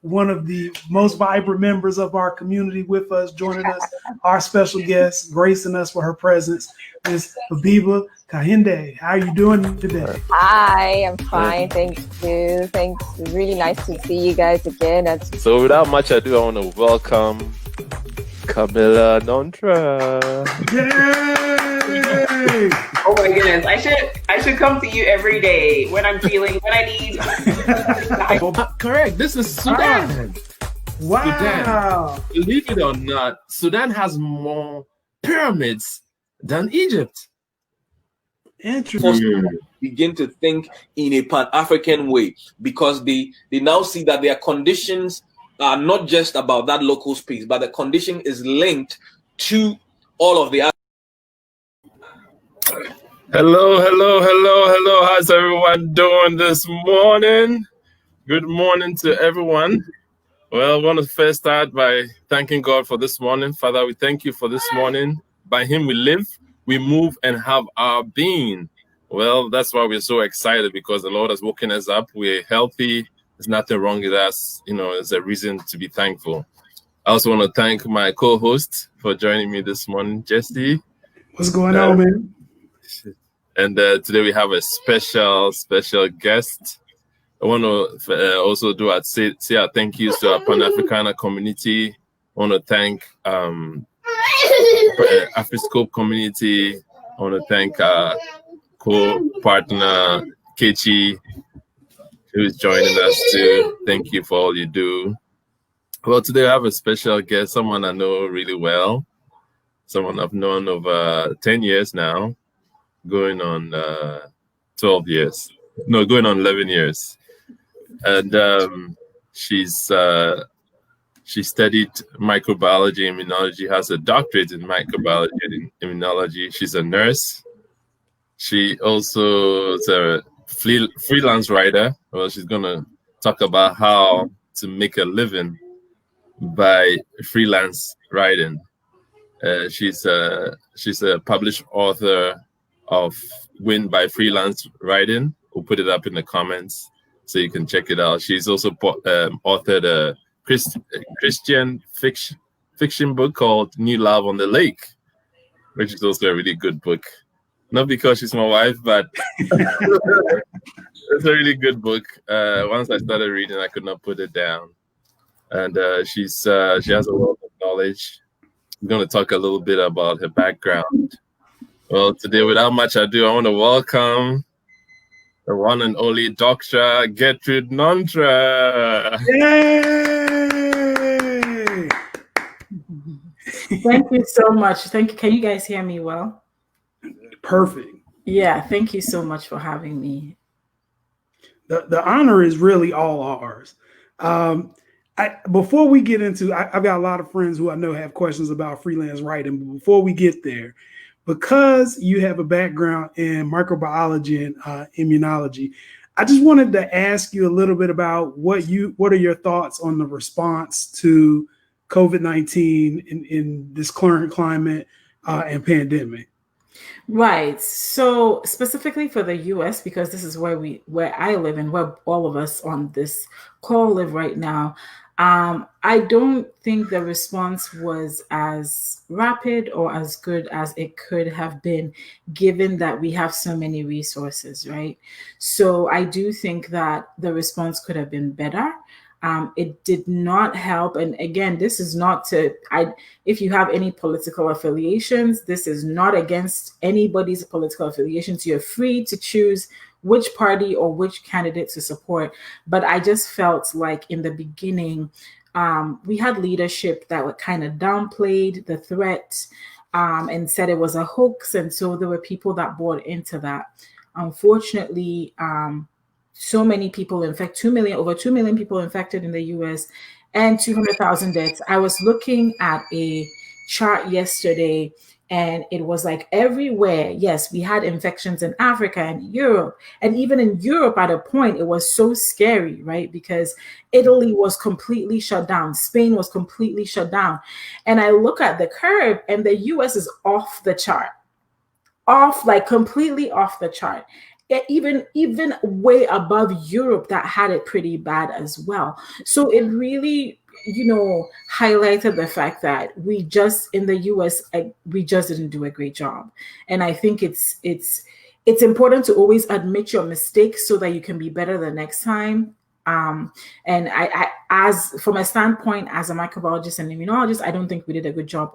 one of the most vibrant members of our community with us, joining us, our special guest, gracing us for her presence, Ms. Habiba Kahinde. How are you doing today? Hi, I'm fine. Thank you. Thanks. Really nice to see you guys again. So without much ado, I want to welcome Camilla Nonterah. Yay! Oh my goodness. I should come to you every day when I need. Correct. This is Sudan. Wow. Sudan. Believe it or not, Sudan has more pyramids than Egypt. Interesting. Begin to think in a Pan-African way, because they now see that their conditions are not just about that local space, but the condition is linked to all of the other. Hello. How's everyone doing this morning? Good morning to everyone. Well, I want to first start by thanking God for this morning. Father, we thank you for this morning. By him we live, we move, and have our being. Well, that's why we're so excited, because the Lord has woken us up. We're healthy. There's nothing wrong with us. There's a reason to be thankful. I also want to thank my co-host for joining me this morning, Jesse. What's going on, man? And today we have a special guest. I want to also say our thank yous to our Pan-Africana community. I want to thank Afriscope community. I want to thank our co-partner, Kechi, who is joining us too. Thank you for all you do. Well, today I have a special guest, someone I know really well, someone I've known over 10 years now, going on 12 years. No, going on 11 years. And she studied microbiology and immunology, has a doctorate in microbiology and immunology. She's a nurse. She also is a freelance writer. Well, she's going to talk about how to make a living by freelance writing. She's a published author of Win by Freelance Writing. We'll put it up in the comments so you can check it out. She's also authored a Christian fiction book called New Love on the Lake, which is also a really good book. Not because she's my wife, but it's a really good book. Once I started reading, I could not put it down. And she has a wealth of knowledge. I'm going to talk a little bit about her background. Well, today, without much ado, I want to welcome the one and only Dr. Gertrude Nonterah. Yay! Thank you so much. Thank you. Can you guys hear me well? Perfect. Yeah, thank you so much for having me. The honor is really all ours. Before we get into, I've got a lot of friends who I know have questions about freelance writing. But before we get there, because you have a background in microbiology and immunology, I just wanted to ask you a little bit about what are your thoughts on the response to COVID-19 in this current climate and pandemic? Right. So specifically for the US, because this is where I live and where all of us on this call live right now, I don't think the response was as rapid or as good as it could have been, given that we have so many resources, right? So I do think that the response could have been better. It did not help. And again, this is not if you have any political affiliations, this is not against anybody's political affiliations. You're free to choose which party or which candidate to support. But I just felt like in the beginning, we had leadership that would kind of downplayed the threat and said it was a hoax. And so there were people that bought into that. Unfortunately, so many people, in fact, over 2 million people infected in the US and 200,000 deaths. I was looking at a chart yesterday and it was like everywhere. Yes, we had infections in Africa and Europe. And even in Europe at a point, it was so scary, right? Because Italy was completely shut down. Spain was completely shut down. And I look at the curve and the US is off the chart. Completely off the chart. even way above Europe that had it pretty bad as well. So it really, highlighted the fact that we just in the US, we just didn't do a great job. And I think it's important to always admit your mistakes so that you can be better the next time. And as from a standpoint as a microbiologist and immunologist, I don't think we did a good job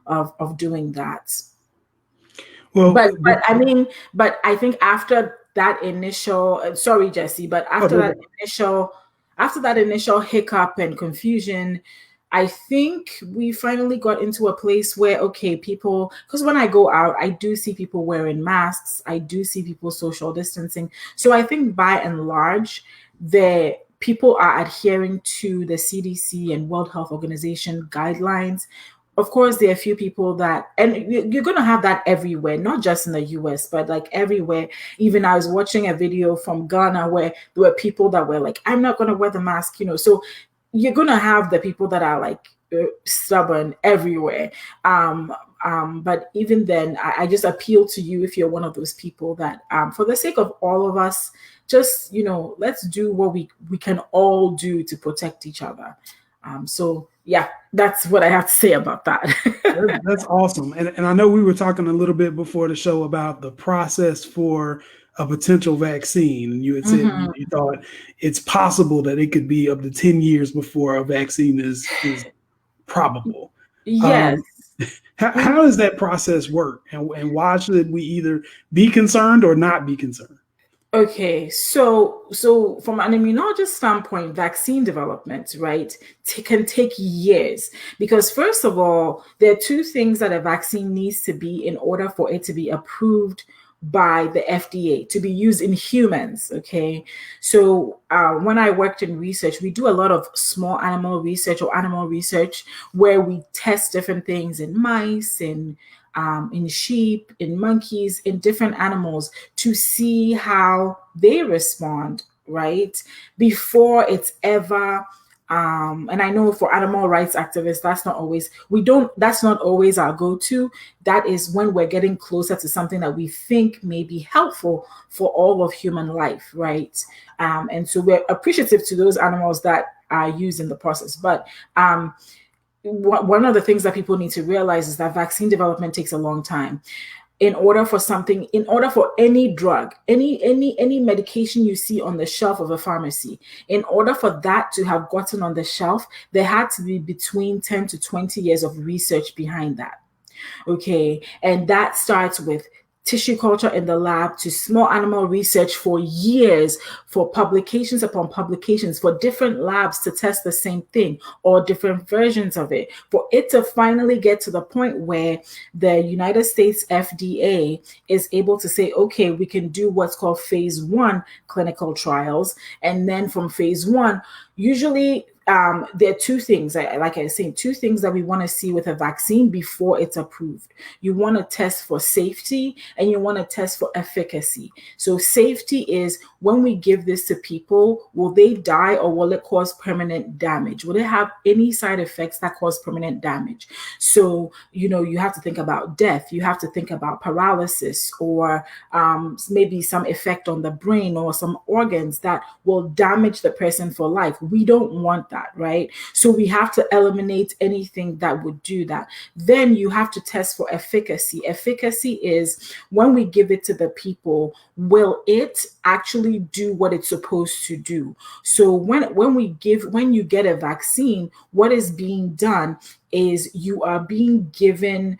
of doing that. Well, But I think after that initial, sorry, Jesse, but after that initial hiccup and confusion, I think we finally got into a place where, okay, people, because when I go out, I do see people wearing masks. I do see people social distancing. So I think by and large, the people are adhering to the CDC and World Health Organization guidelines. Of course, there are a few people that, and you're going to have that everywhere, not just in the US, but like everywhere. Even I was watching a video from Ghana where there were people that were like, I'm not going to wear the mask, So you're going to have the people that are like stubborn everywhere. But even then, I just appeal to you if you're one of those people that, for the sake of all of us, just, let's do what we can all do to protect each other. So yeah, that's what I have to say about that. That's awesome. And I know we were talking a little bit before the show about the process for a potential vaccine. And you had said you thought it's possible that it could be up to 10 years before a vaccine is probable. Yes. How does that process work? And why should we either be concerned or not be concerned? Okay, so from an immunologist standpoint, vaccine development, right, can take years because first of all, there are two things that a vaccine needs to be in order for it to be approved by the FDA to be used in humans. Okay, so when I worked in research, we do a lot of small animal research or animal research where we test different things in mice and in sheep, in monkeys, in different animals to see how they respond, right? Before it's ever, and I know for animal rights activists, that's not always our go-to. That is when we're getting closer to something that we think may be helpful for all of human life, right? And so we're appreciative to those animals that are used in the process. But one of the things that people need to realize is that vaccine development takes a long time. In order for any drug, any medication you see on the shelf of a pharmacy, in order for that to have gotten on the shelf, there had to be between 10 to 20 years of research behind that. Okay, and that starts with tissue culture in the lab to small animal research for years, for publications upon publications, for different labs to test the same thing or different versions of it, for it to finally get to the point where the United States FDA is able to say, okay, we can do what's called phase 1 clinical trials. And then from phase 1, usually there are two things, like I was saying, two things that we want to see with a vaccine before it's approved. You want to test for safety and you want to test for efficacy. So safety is when we give this to people, will they die or will it cause permanent damage? Will it have any side effects that cause permanent damage? So, you have to think about death. You have to think about paralysis or maybe some effect on the brain or some organs that will damage the person for life. We don't want that, right? So we have to eliminate anything that would do that. Then you have to test for efficacy. Efficacy is when we give it to the people, will it actually do what it's supposed to do? So when you get a vaccine, what is being done is you are being given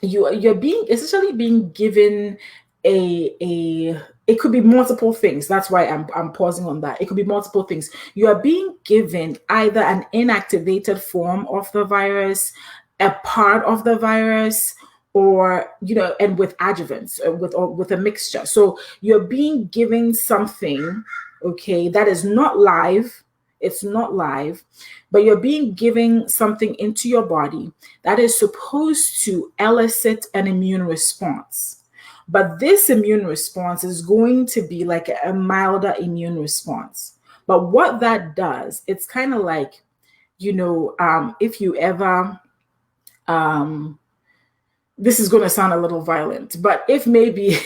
you're being essentially being given it could be multiple things. That's why I'm pausing on that. It could be multiple things. You are being given either an inactivated form of the virus, a part of the virus, or and with adjuvants, with a mixture. So you're being given something, okay, that is not live. It's not live, but you're being given something into your body that is supposed to elicit an immune response. But this immune response is going to be like a milder immune response. But what that does, it's kind of like, if you ever, this is going to sound a little violent, but if maybe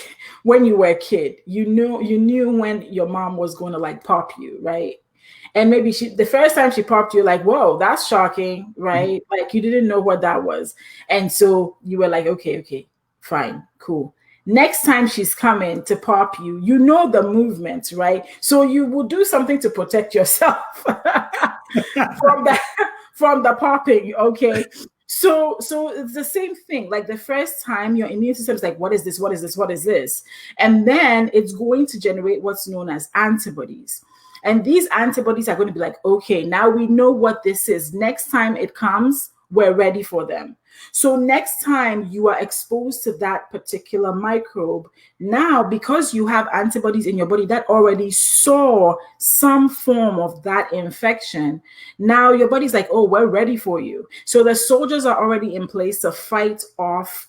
when you were a kid, you knew when your mom was going to like pop you, right? And maybe the first time she popped you, like, whoa, that's shocking, right? Like you didn't know what that was. And so you were like, okay, fine, cool. Next time she's coming to pop you, you know the movement, right? So you will do something to protect yourself from the popping, okay? So it's the same thing. Like the first time your immune system is like, what is this? What is this? What is this? And then it's going to generate what's known as antibodies. And these antibodies are going to be like, okay, now we know what this is. Next time it comes, we're ready for them. So next time you are exposed to that particular microbe, now because you have antibodies in your body that already saw some form of that infection, now your body's like, oh, we're ready for you. So the soldiers are already in place to fight off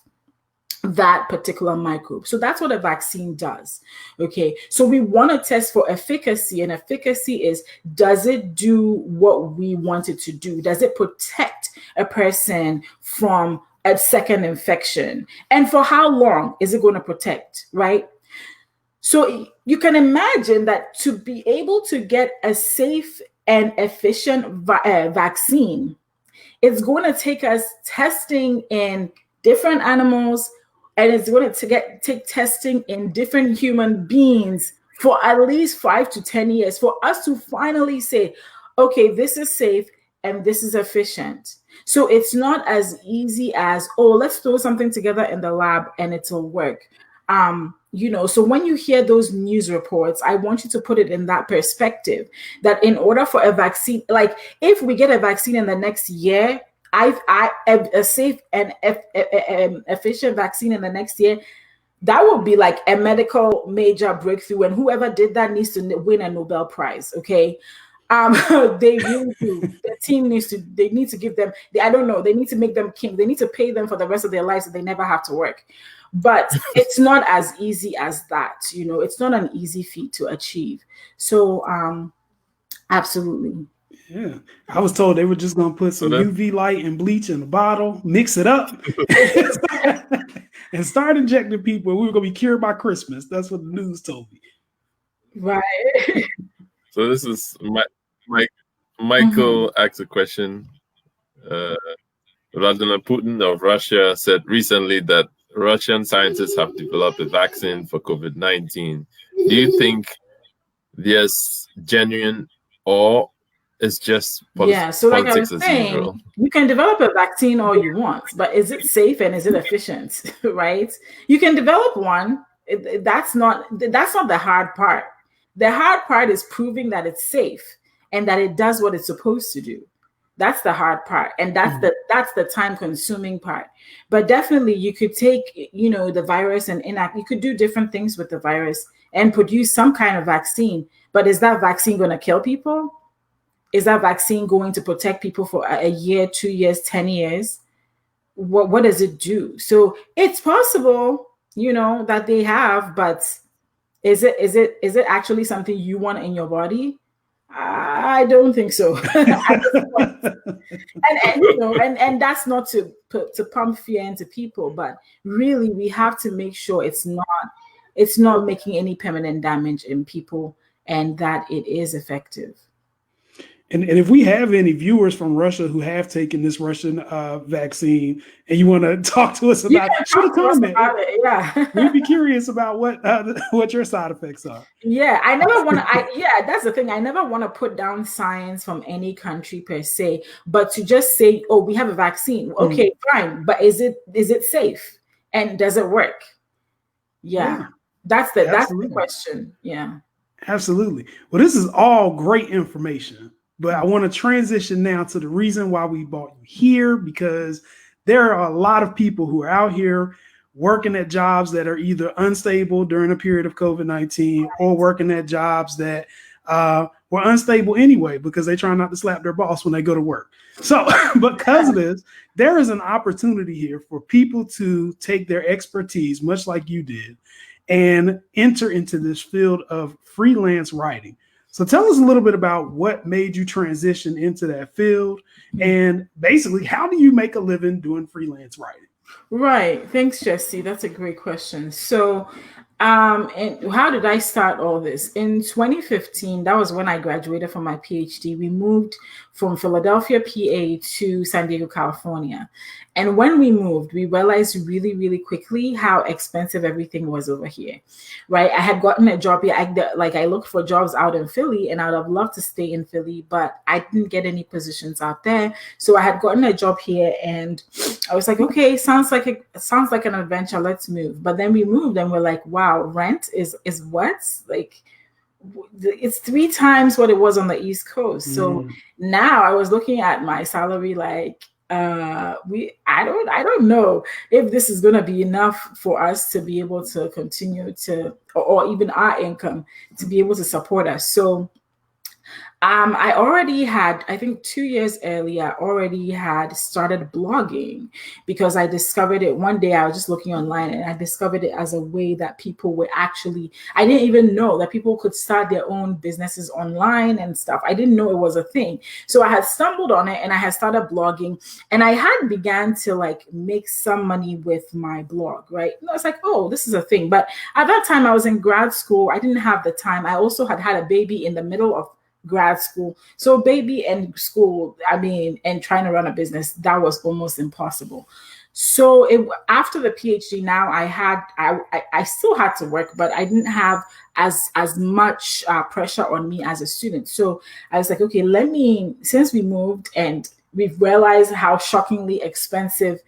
that particular microbe. So that's what a vaccine does. Okay. So we want to test for efficacy, and efficacy is, does it do what we want it to do? Does it protect a person from a second infection? And for how long is it going to protect, right? So you can imagine that to be able to get a safe and efficient vaccine, it's going to take us testing in different animals, and it's going to take testing in different human beings for at least 5 to 10 years for us to finally say, okay, this is safe and this is efficient. So it's not as easy as, oh, let's throw something together in the lab and it'll work. So when you hear those news reports, I want you to put it in that perspective, that in order for a vaccine, like if we get a vaccine in the next year, a safe and efficient vaccine in the next year, that would be like a medical major breakthrough, and whoever did that needs to win a Nobel Prize. Okay. They really do. The team they need to give them, I don't know, they need to make them king. They need to pay them for the rest of their lives so they never have to work. But it's not as easy as that. It's not an easy feat to achieve. So absolutely. Yeah, I was told they were just gonna put some UV light and bleach in a bottle, mix it up, and start injecting people. We were gonna be cured by Christmas. That's what the news told me. Right. So this is Michael asked a question. Vladimir Putin of Russia said recently that Russian scientists have developed a vaccine for COVID-19. Do you think there's genuine, or it's just so like I was politics as saying, usual? You can develop a vaccine all you want, but is it safe and is it efficient? Right? You can develop one. That's not the hard part. The hard part is proving that it's safe and that it does what it's supposed to do. That's the hard part, and that's the time-consuming part. But definitely, you could take the virus and you could do different things with the virus and produce some kind of vaccine. But is that vaccine going to kill people? Is that vaccine going to protect people for a year, 2 years, 10 years? What does it do? So it's possible, that they have, but is it actually something you want in your body? I don't think so. and that's not to pump fear into people, but really we have to make sure it's not making any permanent damage in people, and that it is effective. And if we have any viewers from Russia who have taken this Russian vaccine, and you want to talk to us about it, shoot a comment. Yeah, we'd be curious about what your side effects are. Yeah, I never want to. That's the thing. I never want to put down science from any country per se, but to just say, "Oh, we have a vaccine." Okay, fine, but is it safe and does it work? Yeah. That's the question. Yeah, absolutely. Well, this is all great information. But I want to transition now to the reason why we brought you here, because there are a lot of people who are out here working at jobs that are either unstable during a period of COVID-19 or working at jobs that were unstable anyway because they try not to slap their boss when they go to work. So because of this, there is an opportunity here for people to take their expertise, much like you did, and enter into this field of freelance writing. So tell us a little bit about what made you transition into that field, and basically, how do you make a living doing freelance writing? Right. Thanks, Jesse. That's a great question. So, and how did I start all this? In 2015, that was when I graduated from my PhD. We moved from Philadelphia, PA to San Diego, California. And when we moved, we realized really, really quickly how expensive everything was over here, right? I had gotten a job here. I looked for jobs out in Philly, and I'd have loved to stay in Philly, but I didn't get any positions out there. So I had gotten a job here, and I was like, okay, sounds like an adventure. Let's move. But then we moved, and we're like, wow, rent is what? Like, it's 3 times what it was on the East Coast. So now I was looking at my salary, like, I don't know if this is going to be enough for us to be able to continue to, or even our income to be able to support us. So I already had, I think 2 years earlier, I already had started blogging because I discovered it one day. I was just looking online and I discovered it as a way that people would actually, I didn't even know that people could start their own businesses online and stuff. I didn't know it was a thing. So I had stumbled on it and I had started blogging, and I had began to like make some money with my blog, right? And I was like, oh, this is a thing. But at that time I was in grad school. I didn't have the time. I also had a baby in the middle of grad school. So baby and school, and trying to run a business, that was almost impossible. So after the PhD, now I still had to work, but I didn't have as much pressure on me as a student. So I was like, okay, since we moved and we've realized how shockingly expensive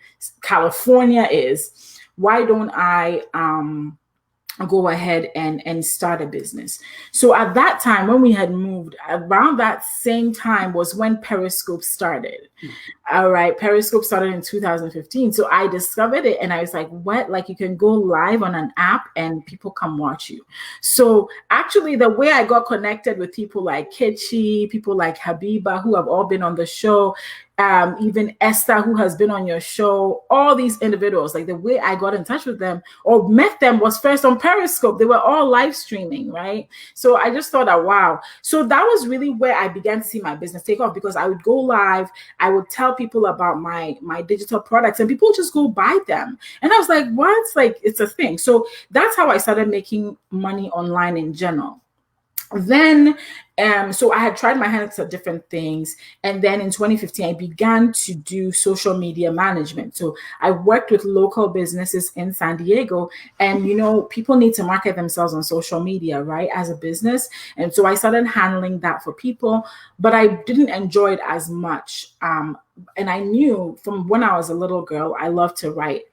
California is, why don't I go ahead and start a business? So at that time, when we had moved, around that same time was when Periscope started. All right, Periscope started in 2015. So I discovered it and I was like, what? Like, you can go live on an app and people come watch you. So actually, the way I got connected with people like Kechi, people like Habiba, who have all been on the show, even Esther, who has been on your show, all these individuals, like the way I got in touch with them or met them was first on Periscope. They were all live streaming, right? So I just thought that, wow. So that was really where I began to see my business take off, because I would go live, I would tell people about my digital products, and people would just go buy them. And I was like, what? Like, it's a thing. So that's how I started making money online in general. Then, so I had tried my hands at different things. And then in 2015, I began to do social media management. So I worked with local businesses in San Diego, and, people need to market themselves on social media, right, as a business. And so I started handling that for people, but I didn't enjoy it as much. And I knew from when I was a little girl, I loved to write.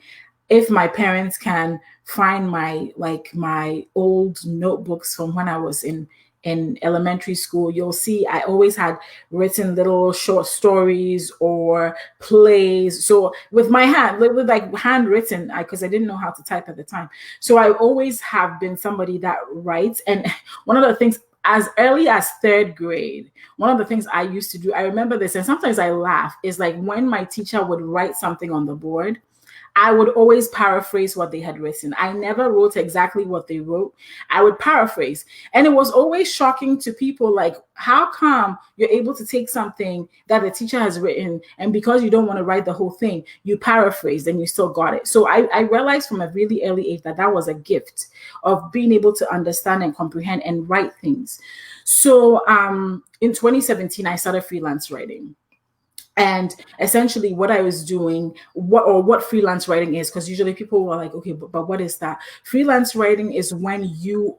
If my parents can find my old notebooks from when I was in elementary school, you'll see I always had written little short stories or plays. So with my hand, with like handwritten, because I didn't know how to type at the time. So I always have been somebody that writes. And one of the things, as early as 3rd grade, one of the things I used to do, I remember this, and sometimes I laugh, is like when my teacher would write something on the board, I would always paraphrase what they had written. I never wrote exactly what they wrote. I would paraphrase. And it was always shocking to people, like, how come you're able to take something that the teacher has written, and because you don't want to write the whole thing, you paraphrase and you still got it. So I realized from a really early age that was a gift of being able to understand and comprehend and write things. So in 2017, I started freelance writing. And essentially what I was doing, what freelance writing is, because usually people were like, okay, but what is that? Freelance writing is when you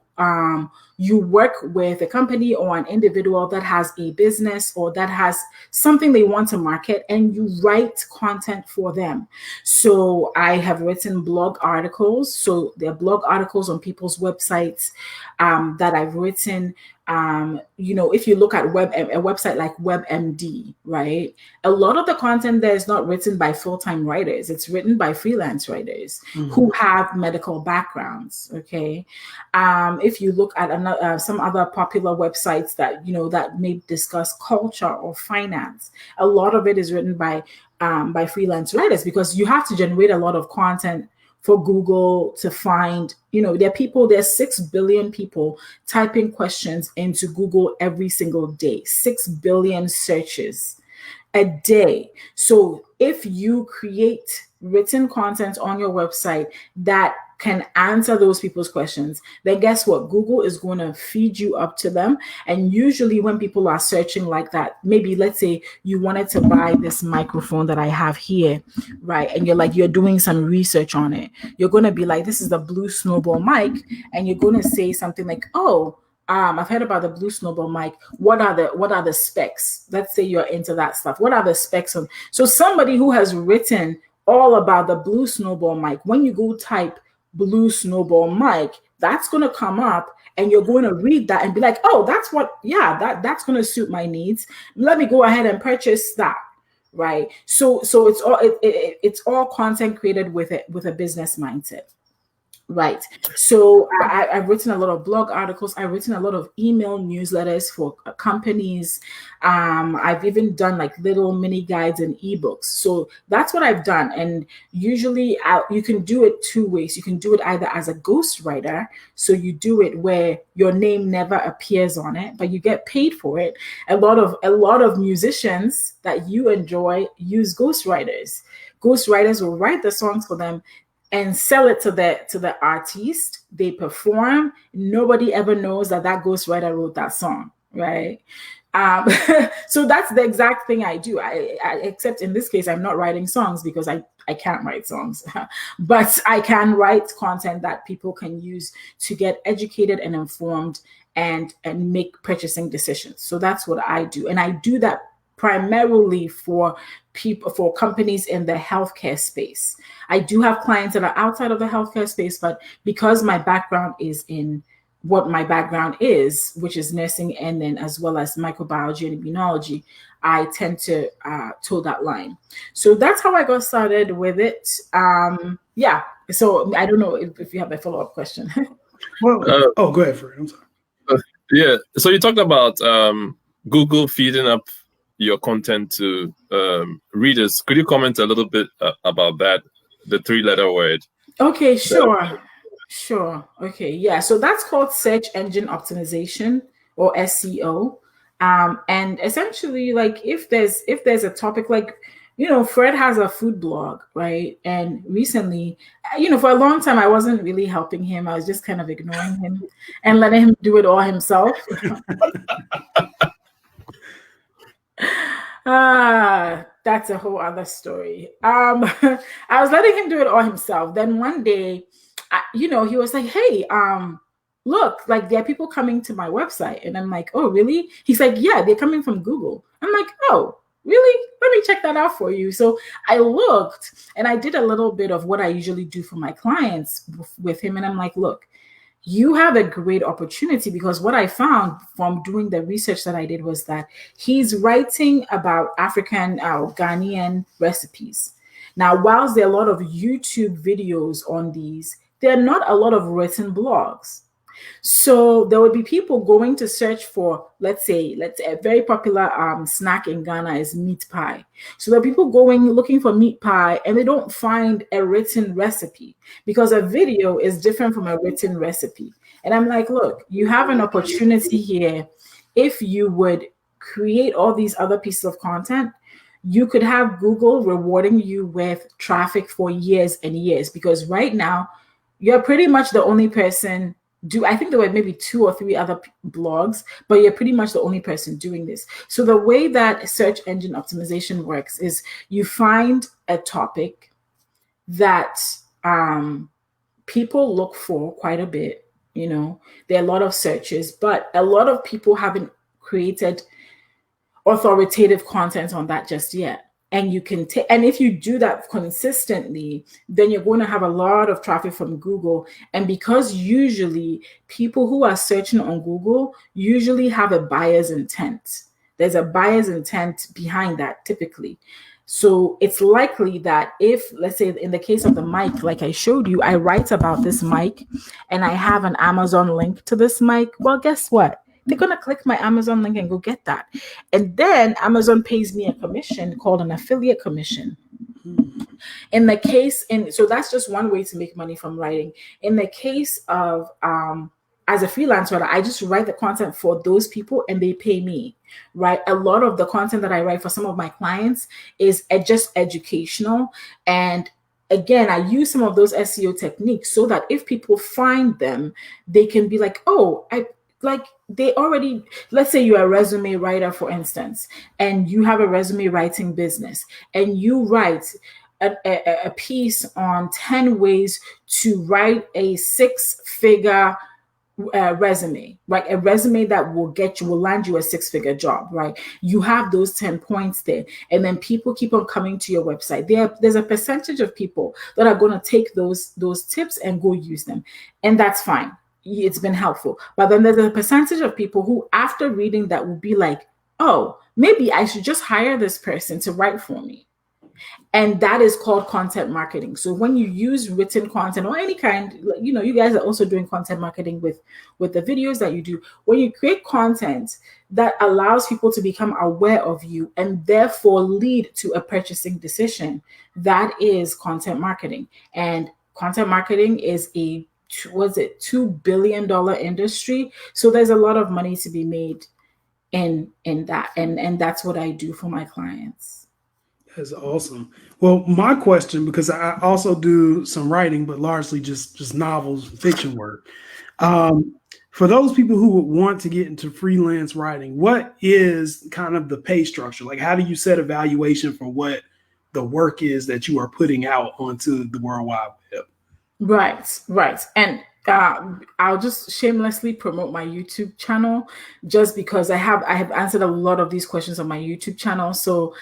work with a company or an individual that has a business or that has something they want to market, and you write content for them. So I have written blog articles. So there are blog articles on people's websites that I've written. If you look at a website like WebMD, right? A lot of the content there is not written by full-time writers. It's written by freelance writers who have medical backgrounds. Okay. If you look at some other popular websites that, that may discuss culture or finance, a lot of it is written by freelance writers, because you have to generate a lot of content for Google to find, there's 6 billion people typing questions into Google every single day, 6 billion searches a day. So if you create written content on your website that can answer those people's questions, then guess what? Google is going to feed you up to them. And usually when people are searching like that, maybe let's say you wanted to buy this microphone that I have here, right? And you're doing some research on it. You're going to be like, this is the Blue Snowball mic. And you're going to say something like, oh, I've heard about the Blue Snowball mic. What are the specs? Let's say you're into that stuff. What are the specs on? So somebody who has written all about the Blue Snowball mic, when you go type Blue Snowball mic, that's going to come up and you're going to read that and be like, oh, that's going to suit my needs. Let me go ahead and purchase that. Right. So it's all content created with a business mindset. Right. So I've written a lot of blog articles. I've written a lot of email newsletters for companies. I've even done like little mini guides and ebooks. So that's what I've done. And usually you can do it two ways. You can do it either as a ghostwriter. So you do it where your name never appears on it, but you get paid for it. A lot of musicians that you enjoy use ghostwriters. Ghostwriters will write the songs for them and sell it to the artist. They perform. Nobody ever knows that ghostwriter wrote that song, right? So that's the exact thing I do. Except in this case, I'm not writing songs because I can't write songs, but I can write content that people can use to get educated and informed and make purchasing decisions. So that's what I do, and I do that primarily for companies in the healthcare space. I do have clients that are outside of the healthcare space, but because my background is in what my background is, which is nursing and then as well as microbiology and immunology, I tend to toe that line. So that's how I got started with it. Yeah. So I don't know if you have a follow-up question. Well, go ahead, Fred. I'm sorry. Yeah. So you talked about Google feeding up your content to readers. Could you comment a little bit about that, the three-letter word? Okay, sure. Okay, yeah. So that's called search engine optimization, or SEO. And essentially, like if there's a topic, like, Fred has a food blog, right? And recently, for a long time, I wasn't really helping him. I was just kind of ignoring him and letting him do it all himself. That's a whole other story. I was letting him do it all himself. Then one day, he was like, hey, look, like there are people coming to my website. And I'm like, oh, really? He's like, yeah, they're coming from Google. I'm like, oh, really? Let me check that out for you. So I looked and I did a little bit of what I usually do for my clients with him. And I'm like, look, you have a great opportunity, because what I found from doing the research that I did was that he's writing about African Ghanaian recipes. Now, whilst there are a lot of YouTube videos on these, there are not a lot of written blogs. So there would be people going to search for, let's say a very popular snack in Ghana is meat pie. So there are people looking for meat pie and they don't find a written recipe, because a video is different from a written recipe. And I'm like, look, you have an opportunity here. If you would create all these other pieces of content, you could have Google rewarding you with traffic for years and years, because right now you're pretty much the only person. I think there were maybe 2 or 3 other blogs, but you're pretty much the only person doing this. So the way that search engine optimization works is you find a topic that people look for quite a bit. There are a lot of searches, but a lot of people haven't created authoritative content on that just yet. And you can and if you do that consistently, then you're going to have a lot of traffic from Google. And because usually people who are searching on Google usually have a buyer's intent. There's a buyer's intent behind that typically. So it's likely that if, let's say in the case of the mic, like I showed you, I write about this mic and I have an Amazon link to this mic. Well, guess what? They're going to click my Amazon link and go get that. And then Amazon pays me a commission called an affiliate commission. So that's just one way to make money from writing. In the case of, as a freelance writer, I just write the content for those people and they pay me, right? A lot of the content that I write for some of my clients is just educational, and again, I use some of those SEO techniques so that if people find them, they can be like, oh, they already, let's say you're a resume writer, for instance, and you have a resume writing business, and you write a piece on 10 ways to write a 6-figure resume, right? A resume that will land you a 6-figure job, right? You have those 10 points there, and then people keep on coming to your website. There's a percentage of people that are going to take those tips and go use them, and that's fine. It's been helpful. But then there's a percentage of people who, after reading that, will be like, oh, maybe I should just hire this person to write for me. And that is called content marketing. So when you use written content or any kind, you guys are also doing content marketing with the videos that you do. When you create content that allows people to become aware of you and therefore lead to a purchasing decision, that is content marketing. And content marketing is a $2 billion industry. So there's a lot of money to be made in that. And that's what I do for my clients. That's awesome. Well, my question, because I also do some writing, but largely just novels, fiction work. For those people who would want to get into freelance writing, what is kind of the pay structure? Like, how do you set a valuation for what the work is that you are putting out onto the World Wide Web? Right. And I'll just shamelessly promote my YouTube channel, just because I have answered a lot of these questions on my YouTube channel. So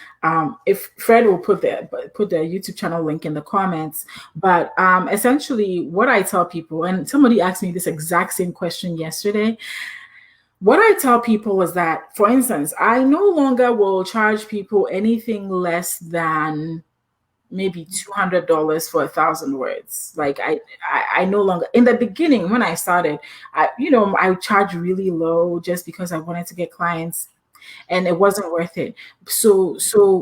if Fred will put the YouTube channel link in the comments, but essentially what I tell people, and somebody asked me this exact same question yesterday. What I tell people is that, for instance, I no longer will charge people anything less than maybe $200 for 1,000 words. Like I no longer, in the beginning when I started, I would charge really low just because I wanted to get clients, and it wasn't worth it. So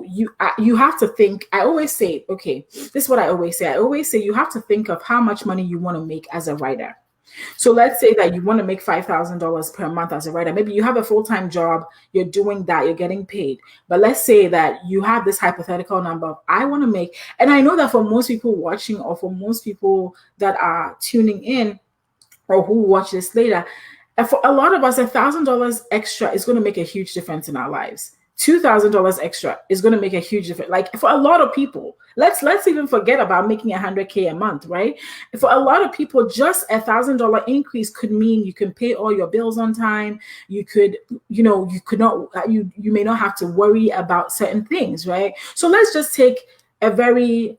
you have to think. I always say, okay, this is what I always say. I always say you have to think of how much money you want to make as a writer. So let's say that you want to make $5,000 per month as a writer. Maybe you have a full-time job, you're doing that, you're getting paid. But let's say that you have this hypothetical number of, I want to make, and I know that for most people watching, or for most people that are tuning in or who watch this later, for a lot of us, $1,000 extra is going to make a huge difference in our lives. $2,000 extra is going to make a huge difference. Like, for a lot of people, let's even forget about making $100K a month, right? For a lot of people, just $1,000 increase could mean you can pay all your bills on time. You could, you may not have to worry about certain things, right? So let's just take a very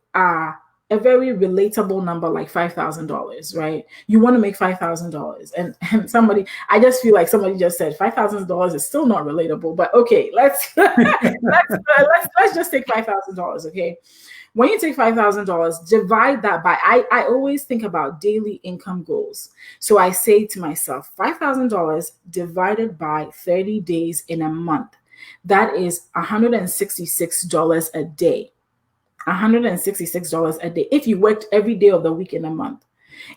relatable number like $5,000, right? You want to make $5,000, and somebody, I just feel like somebody just said $5,000 is still not relatable, but okay, let's just take $5,000, okay? When you take $5,000, divide that by, I always think about daily income goals. So I say to myself, $5,000 divided by 30 days in a month, that is $166 a day. $166 a day if you worked every day of the week in a month.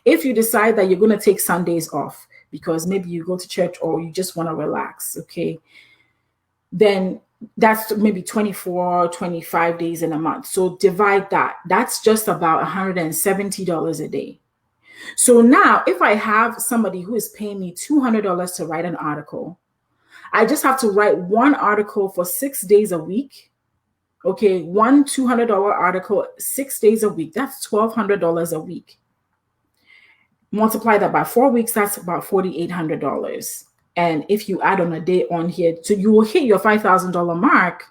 If you decide that you're going to take Sundays off because maybe you go to church or you just want to relax, okay, then that's maybe 24, 25 days in a month. So divide that. That's just about $170 a day. So now if I have somebody who is paying me $200 to write an article, I just have to write one article for 6 days a week. Okay, one $200 article, 6 days a week, that's $1,200 a week. Multiply that by 4 weeks, that's about $4,800. And if you add on a day on here, so you will hit your $5,000 mark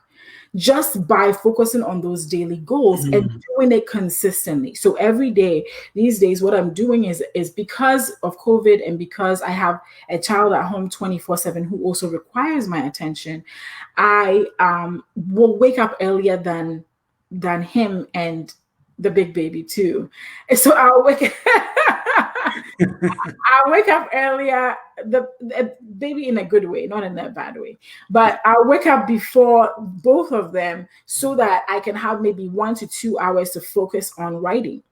just by focusing on those daily goals and doing it consistently. So every day, these days, what I'm doing is because of COVID and because I have a child at home 24/7 who also requires my attention, I will wake up earlier than him and the big baby too. And so I'll wake up earlier, the baby in a good way, not in a bad way, but I'll wake up before both of them so that I can have maybe 1 to 2 hours to focus on writing.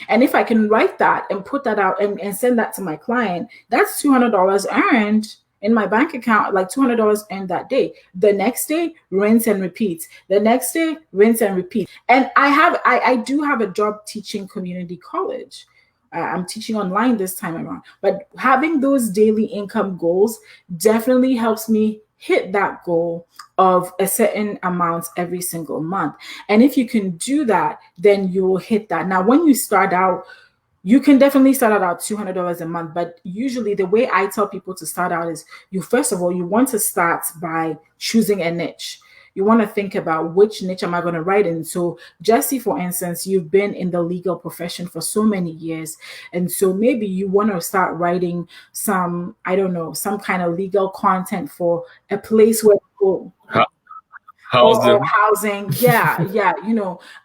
And if I can write that and put that out and send that to my client, that's $200 earned in my bank account, like $200 earned that day. The next day, rinse and repeat. The next day, rinse and repeat. And I do have a job teaching community college. I'm teaching online this time around, but having those daily income goals definitely helps me hit that goal of a certain amount every single month. And if you can do that, then you will hit that. Now, when you start out, you can definitely start out at $200 a month, but usually the way I tell people to start out is first of all, you want to start by choosing a niche. You want to think about which niche am I going to write in. So Jesse, for instance, you've been in the legal profession for so many years. And so maybe you want to start writing some, I don't know, some kind of legal content for a place where people or housing,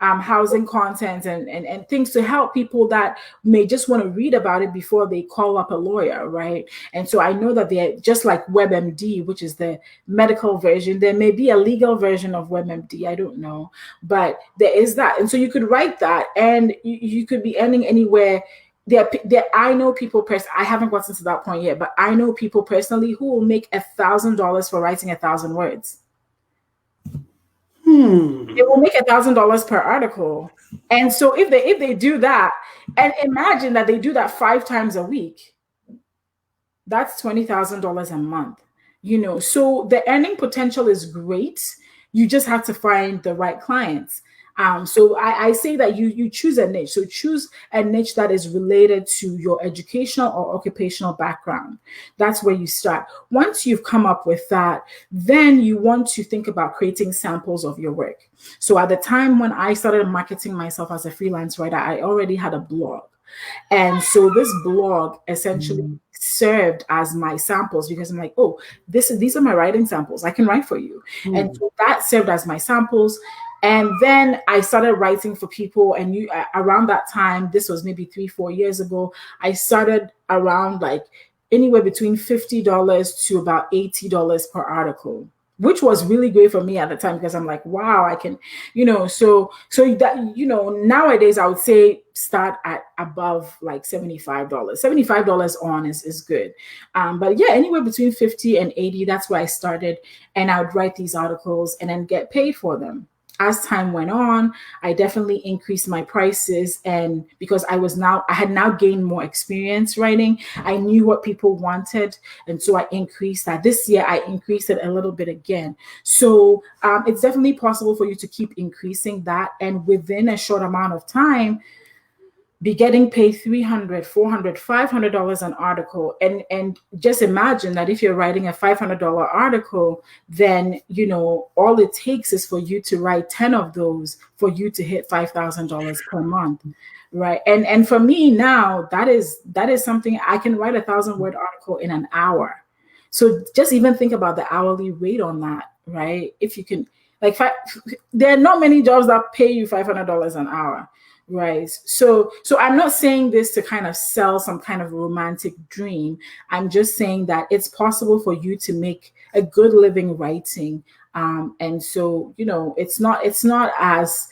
housing content and things to help people that may just want to read about it before they call up a lawyer, right? And so I know that they're just like WebMD, which is the medical version. There may be a legal version of WebMD, I don't know, but there is that. And so you could write that, and you could be earning anywhere. I know people I haven't gotten to that point yet, but I know people personally who will make $1,000 for writing 1,000 words. They will make $1,000 per article. And so if they do that, and imagine that they do that 5 times a week, that's $20,000 a month. So the earning potential is great. You just have to find the right clients. So I say that you choose a niche. So choose a niche that is related to your educational or occupational background. That's where you start. Once you've come up with that, then you want to think about creating samples of your work. So at the time when I started marketing myself as a freelance writer, I already had a blog. And so this blog essentially served as my samples, because I'm like, oh, these are my writing samples. I can write for you. And so that served as my samples. And then I started writing for people. And around that time, this was maybe 3-4 years ago, I started around like anywhere between $50 to about $80 per article, which was really great for me at the time, because I'm like, wow, I can, so that, nowadays I would say start at above like $75. $75 on is good. But yeah, anywhere between 50 and 80, that's where I started. And I would write these articles and then get paid for them. As time went on, I definitely increased my prices, and because I had now gained more experience writing, I knew what people wanted, and so I increased that. This year, I increased it a little bit again. So it's definitely possible for you to keep increasing that, and within a short amount of time, be getting paid $300, $400, $500 an article. And just imagine that if you're writing a $500 article, then, all it takes is for you to write 10 of those for you to hit $5,000 per month. Right. And for me now, that is something I can write 1,000-word article in an hour. So just even think about the hourly rate on that, right? If you can, there are not many jobs that pay you $500 an hour. Right. So I'm not saying this to kind of sell some kind of romantic dream. I'm just saying that it's possible for you to make a good living writing. And so, it's not as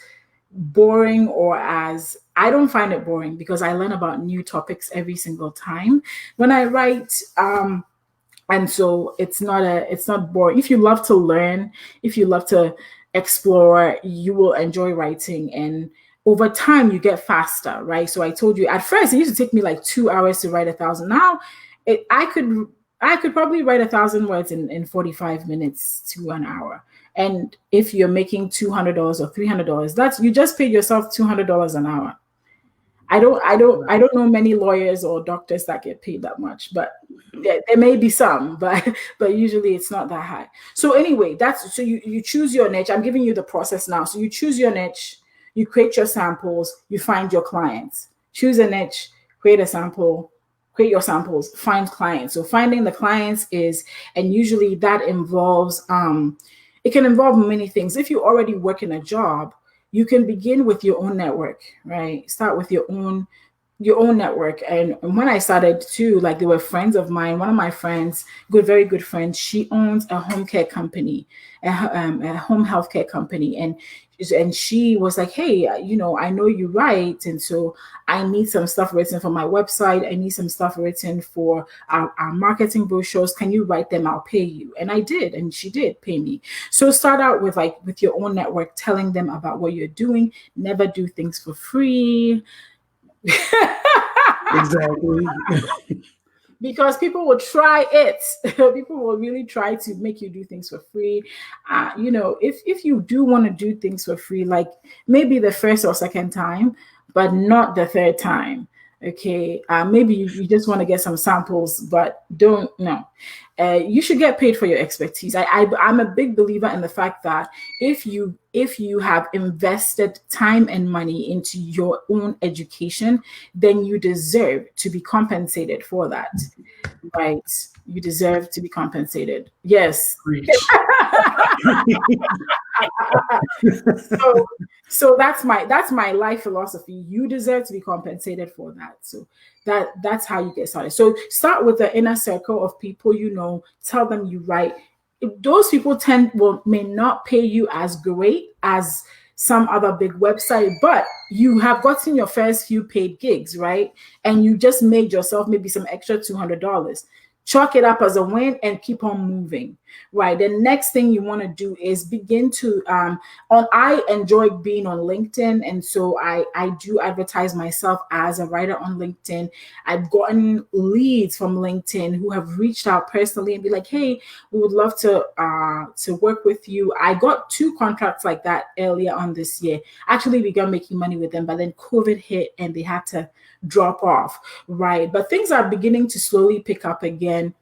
boring, or as I don't find it boring, because I learn about new topics every single time when I write. And so it's not boring. If you love to learn, if you love to explore, you will enjoy writing, and over time you get faster, right? So I told you at first it used to take me like 2 hours to write 1,000. Now I could probably write 1,000 words in 45 minutes to an hour. And if you're making $200 or $300, that's, you just paid yourself $200 an hour. I don't know many lawyers or doctors that get paid that much, but there may be some, but usually it's not that high. So anyway, so you choose your niche. I'm giving you the process now. So you choose your niche. You create your samples, you find your clients. Choose a niche, create a sample, create your samples, find clients. So finding the clients and usually that involves, it can involve many things. If you already work in a job, you can begin with your own network, right? Start with your own your own network. And when I started too, like, they were friends of mine. One of my friends, very good friends, she owns a home care company, a home health care company. And she was like, hey, I know you write. And so I need some stuff written for my website. I need some stuff written for our marketing brochures. Can you write them? I'll pay you. And I did. And she did pay me. So start out with your own network, telling them about what you're doing. Never do things for free. Exactly. Because people will try it. People will really try to make you do things for free. If you do want to do things for free, like maybe the first or second time, but not the third time. Okay, maybe you just want to get some samples, but don't. No. You should get paid for your expertise. I'm a big believer in the fact that if you have invested time and money into your own education, then you deserve to be compensated for that. Right? You deserve to be compensated. Yes. So that's my life philosophy. You deserve to be compensated for that. So that's how you get started. So start with the inner circle of people tell them you write. Those people may not pay you as great as some other big website, but you have gotten your first few paid gigs, right? And you just made yourself maybe some extra $200. Chalk it up as a win and keep on moving, right? The next thing you want to do is begin to, I enjoy being on LinkedIn. And so I do advertise myself as a writer on LinkedIn. I've gotten leads from LinkedIn who have reached out personally and be like, hey, we would love to work with you. I got 2 contracts like that earlier on this year. Actually, we got making money with them, but then COVID hit and they had to drop off, right? But things are beginning to slowly pick up again.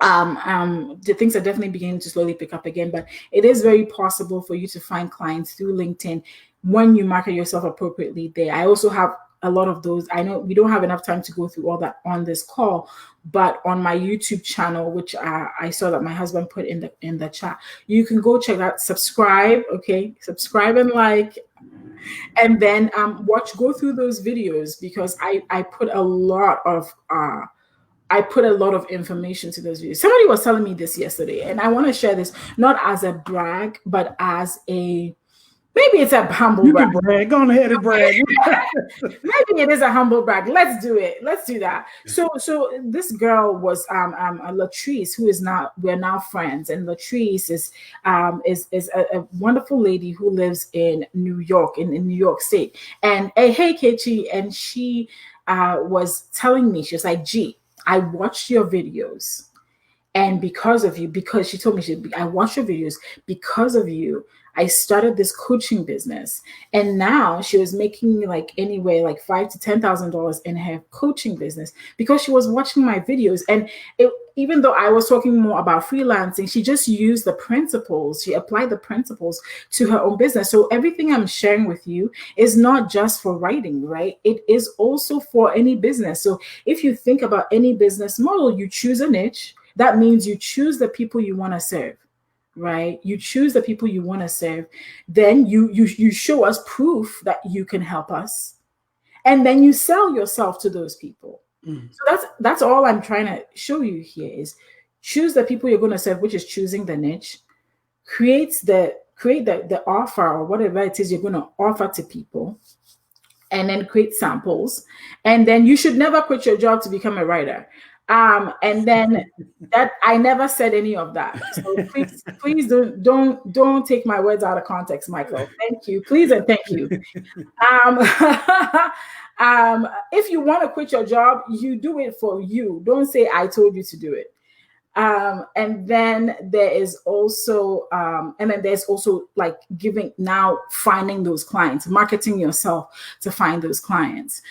The things are definitely beginning to slowly pick up again, but it is very possible for you to find clients through LinkedIn when you market yourself appropriately there. I also have a lot of those. I know we don't have enough time to go through all that on this call, but on my YouTube channel, which I saw that my husband put in the chat, you can go check that. Subscribe, okay? Subscribe and like. And then go through those videos, because I put a lot of information to those videos. Somebody was telling me this yesterday, and I want to share this not as a brag, but as maybe it's a humble brag. Brag. Go on ahead and brag. Maybe it is a humble brag. Let's do it. Let's do that. So this girl was Latrice, we're now friends, and Latrice is a wonderful lady who lives in New York, in New York State. And hey Kechi, and she was telling me, she was like, gee, I watched your videos, and because of you, because she told me I watched your videos, because of you, I started this coaching business. And now she was making like anywhere like $5,000 to $10,000 in her coaching business because she was watching my videos. And even though I was talking more about freelancing, she just used the principles. She applied the principles to her own business. So everything I'm sharing with you is not just for writing, right? It is also for any business. So if you think about any business model, you choose a niche. That means you choose the people you want to serve. Right? You choose the people you want to serve. Then you show us proof that you can help us. And then you sell yourself to those people. So that's all I'm trying to show you here is choose the people you're going to serve, which is choosing the niche. Create the offer or whatever it is you're going to offer to people. And then create samples. And then you should never quit your job to become a writer. And then that I never said any of that. So please don't take my words out of context, Michael. Thank you. Please and thank you. If you want to quit your job, you do it for you. Don't say I told you to do it. And then there's also like finding those clients, marketing yourself to find those clients.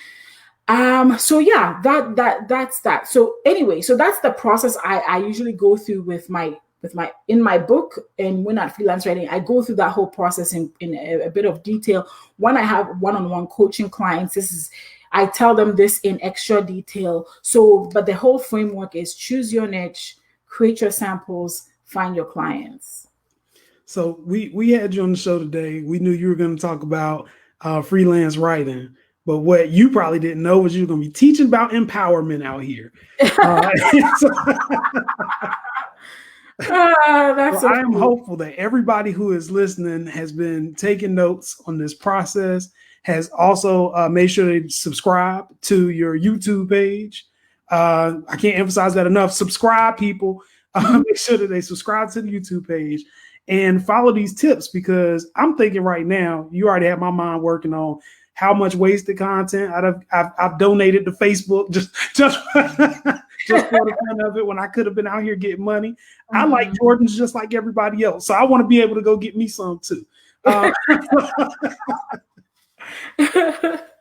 So yeah, that's that. So anyway, so that's the process I usually go through in my book. And when at Freelance Writing, I go through that whole process in a bit of detail. When I have one-on-one coaching clients, I tell them this in extra detail. So, but the whole framework is choose your niche, create your samples, find your clients. So we had you on the show today. We knew you were going to talk about freelance writing. But what you probably didn't know was you're going to be teaching about empowerment out here. That's so so I am cool. hopeful that everybody who is listening has been taking notes on this process, has also made sure they subscribe to your YouTube page. I can't emphasize that enough. Subscribe, people. Make sure that they subscribe to the YouTube page and follow these tips, because I'm thinking right now, you already have my mind working on how much wasted content I've donated to Facebook just just for the fun of it, when I could have been out here getting money. I like Jordans just like everybody else, so I want to be able to go get me some too.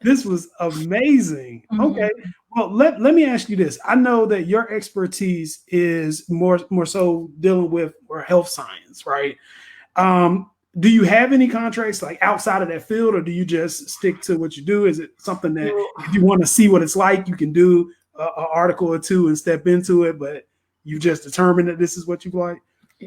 This was amazing. Okay, well, let me ask you this. I know that your expertise is more so dealing with health science, right? Do you have any contracts like outside of that field, or do you just stick to what you do? Is it something that if you want to see what it's like, you can do an article or two and step into it, but you just determined that this is what you like?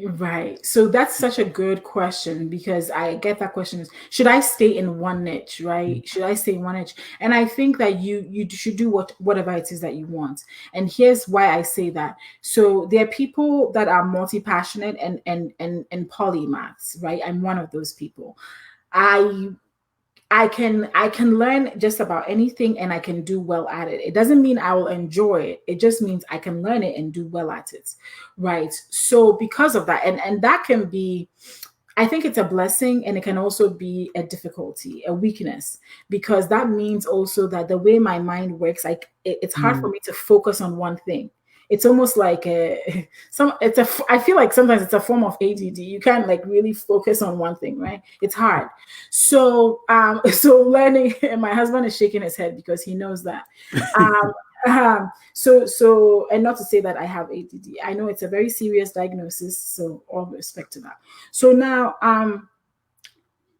Right. So that's such a good question, because I get that question is, should I stay in one niche, right? Should I stay in one niche? And I think that you should do whatever it is that you want. And here's why I say that. So there are people that are multi-passionate and polymaths, right? I'm one of those people. I can learn just about anything and I can do well at it. It doesn't mean I will enjoy it. It just means I can learn it and do well at it. Right. So because of that, and that can be, I think it's a blessing, and it can also be a difficulty, a weakness, because that means also that the way my mind works, like it's hard for me to focus on one thing. It's almost like I feel like sometimes it's a form of ADD. You can't like really focus on one thing, right? It's hard. So so learning, and my husband is shaking his head because he knows that. So and not to say that I have ADD. I know it's a very serious diagnosis, so all respect to that. So now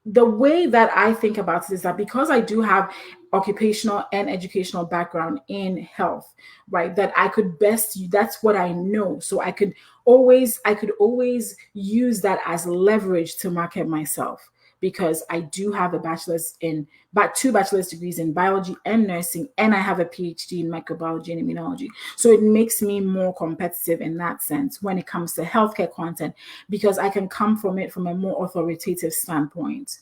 the way that I think about it is that because I do have occupational and educational background in health, right, that I could that's what I know. So I could always use that as leverage to market myself, because I do have two bachelor's degrees in biology and nursing, and I have a PhD in microbiology and immunology. So it makes me more competitive in that sense when it comes to healthcare content, because I can come from it from a more authoritative standpoint,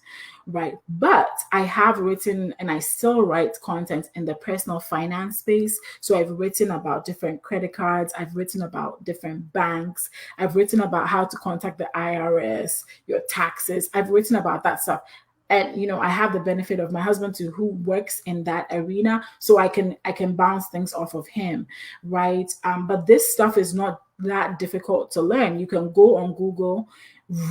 right? But I have written, and I still write content in the personal finance space. So I've written about different credit cards. I've written about different banks. I've written about how to contact the IRS, your taxes. I've written about that stuff. And I have the benefit of my husband too, who works in that arena, so I can bounce things off of him, right? But this stuff is not that difficult to learn. You can go on Google,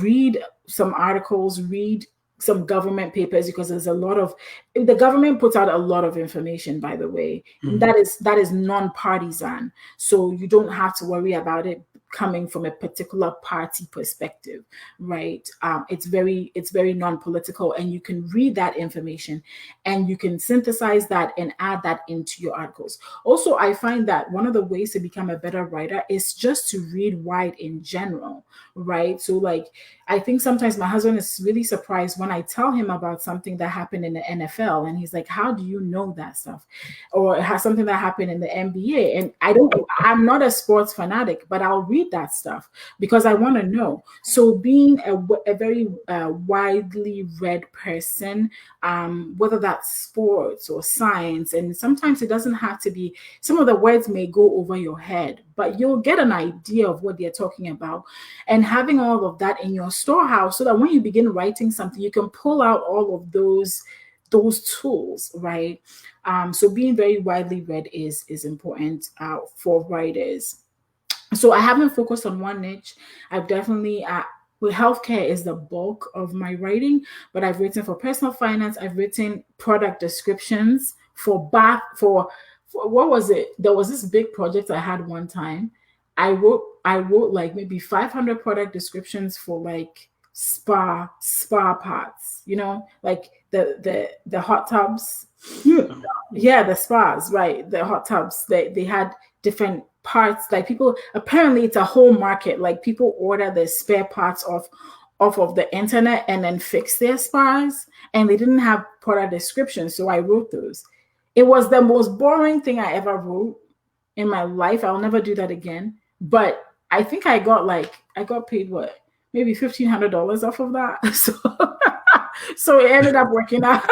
read some articles, read some government papers, because the government puts out a lot of information, by the way. That is non-partisan, so you don't have to worry about it coming from a particular party perspective, right? It's very non-political, and you can read that information and you can synthesize that and add that into your articles. Also, I find that one of the ways to become a better writer is just to read wide in general, right? So like, I think sometimes my husband is really surprised when I tell him about something that happened in the NFL, and he's like, how do you know that stuff? Or it has something that happened in the NBA. And I'm not a sports fanatic, but I'll read that stuff because I want to know. So being a very widely read person, whether that's sports or science, and sometimes it doesn't have to be, some of the words may go over your head, but you'll get an idea of what they're talking about. And having all of that in your storehouse, so that when you begin writing something, you can pull out all of those tools, right? So being very widely read is important for writers. So I haven't focused on one niche. I've definitely with healthcare is the bulk of my writing, but I've written for personal finance. I've written product descriptions for what was it? There was this big project I had one time. I wrote like maybe 500 product descriptions for like spa parts, like the hot tubs. Yeah, the spas, right? The hot tubs. They had different parts, like people, apparently it's a whole market, like people order the spare parts off of the internet and then fix their spas, and they didn't have product descriptions, so I wrote those. It was the most boring thing I ever wrote in my life. I'll never do that again. But I think I got paid what, maybe $1,500 off of that. So it ended up working out.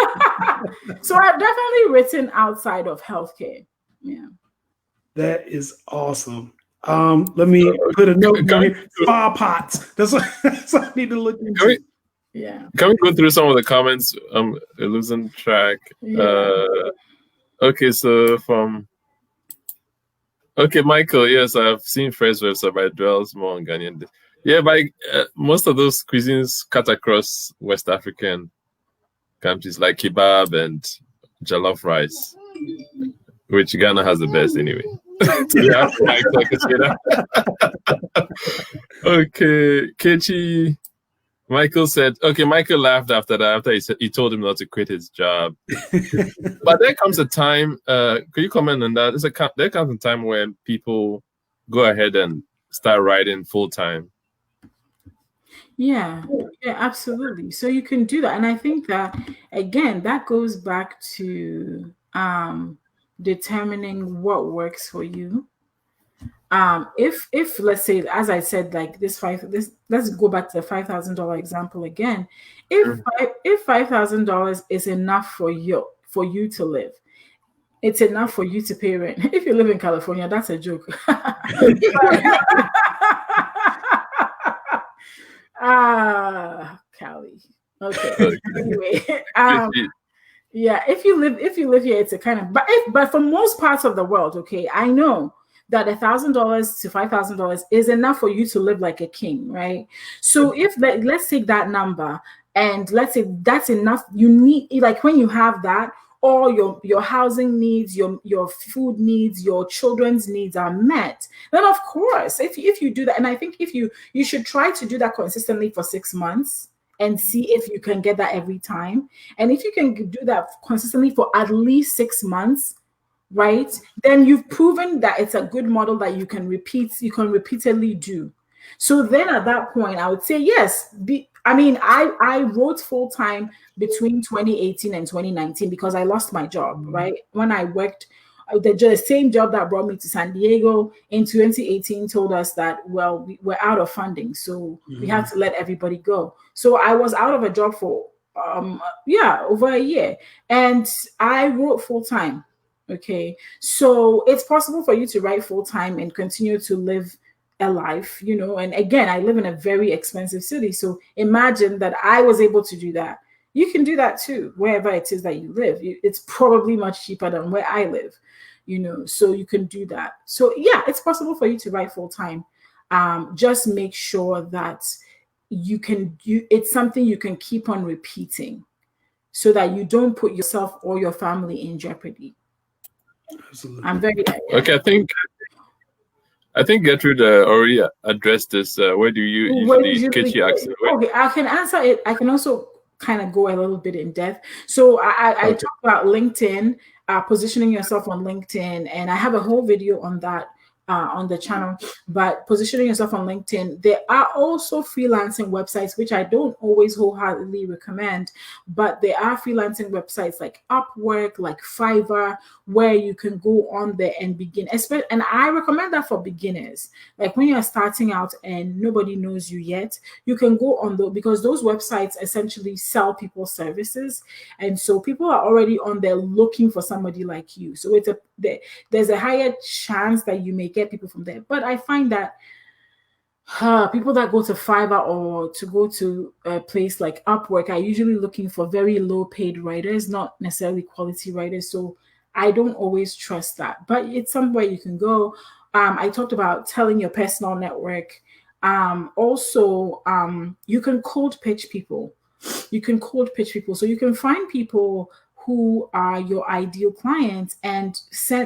So I've definitely written outside of healthcare. Yeah. That is awesome. Let me put a note down here. Spa pots. That's what I need to look into. Can we go through some of the comments? Losing track. Yeah. Okay, so Michael, yes, I've seen Fresh website by dwells more on Ghanaian. Yeah, most of those cuisines cut across West African countries like kebab and jollof rice, which Ghana has the best anyway. Yeah, Michael, I can say that. Okay, Kechi. Michael said, Michael laughed after that, after he told him not to quit his job. But there comes a time, could you comment on that? There comes a time when people go ahead and start writing full time. Yeah, absolutely. So you can do that. And I think that, again, that goes back to determining what works for you. If let's say, as I said, like let's go back to the $5,000 example again. If $5,000 is enough for you to live, it's enough for you to pay rent. If you live in California, that's a joke. Cali. Okay. Anyway, yeah. If you live here, it's a kind of. But for most parts of the world, okay, I know that $1,000 to $5,000 is enough for you to live like a king, right? So let's take that number, and let's say that's enough. You need, like, when you have that, all your housing needs, your food needs, your children's needs are met, then of course, if you do that, and I think if you should try to do that consistently for 6 months and see if you can get that every time. And if you can do that consistently for at least 6 months, right, then you've proven that it's a good model that you can repeatedly do. So then at that point, I would say yes. I wrote full time between 2018 and 2019 because I lost my job, right? When I worked, the same job that brought me to San Diego in 2018 told us that, well, we're out of funding. So we had to let everybody go. So I was out of a job for, over a year, and I wrote full time. Okay. So it's possible for you to write full time and continue to live a life, and again, I live in a very expensive city. So imagine that I was able to do that. You can do that too, wherever it is that you live. It's probably much cheaper than where I live, so you can do that. So yeah, it's possible for you to write full time. Just make sure that it's something you can keep on repeating so that you don't put yourself or your family in jeopardy. Absolutely. I'm very okay. I think Gertrude already addressed this. Where do you usually catch your accent? Okay, I can answer it. I can also kind of go a little bit in depth. So I talk about LinkedIn, positioning yourself on LinkedIn, and I have a whole video on that on the channel. But positioning yourself on LinkedIn, there are also freelancing websites, which I don't always wholeheartedly recommend, but there are freelancing websites like Upwork, like Fiverr, where you can go on there and begin. And I recommend that for beginners. Like when you're starting out and nobody knows you yet, you can go on because those websites essentially sell people services. And so people are already on there looking for somebody like you. So there's a higher chance that you may get people from there. But I find that people that go to Fiverr or to go to a place like Upwork are usually looking for very low paid writers, not necessarily quality writers. So I don't always trust that, but it's somewhere you can go. I talked about telling your personal network. Also, you can cold pitch people. So you can find people who are your ideal clients and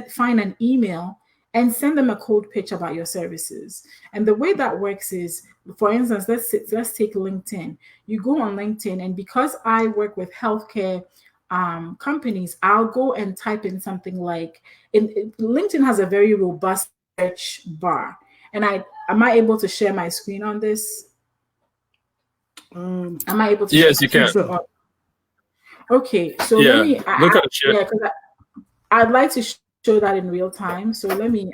find an email and send them a cold pitch about your services. And the way that works is, for instance, let's take LinkedIn. You go on LinkedIn, and because I work with healthcare companies, I'll go and type in something like, LinkedIn has a very robust search bar. And am I able to share my screen on this? Am I able to? Yes, you can. Okay, so yeah, let me look at the chat. Yeah, I'd like to show that in real time. So let me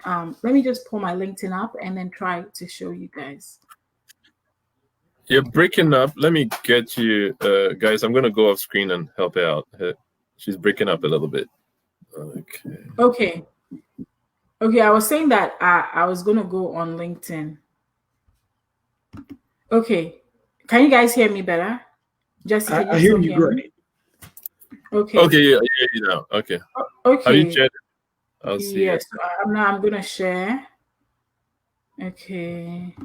just pull my LinkedIn up and then try to show you guys. You're breaking up. Let me get you, guys. I'm gonna go off screen and help her out. She's breaking up a little bit. Okay. I was saying that I was gonna go on LinkedIn. Okay, can you guys hear me better? Jessica, I hear you great. Okay. Okay, yeah, I hear you now. Okay. Okay. Have you shared it? I'll see. Yes, I'm gonna share. Okay.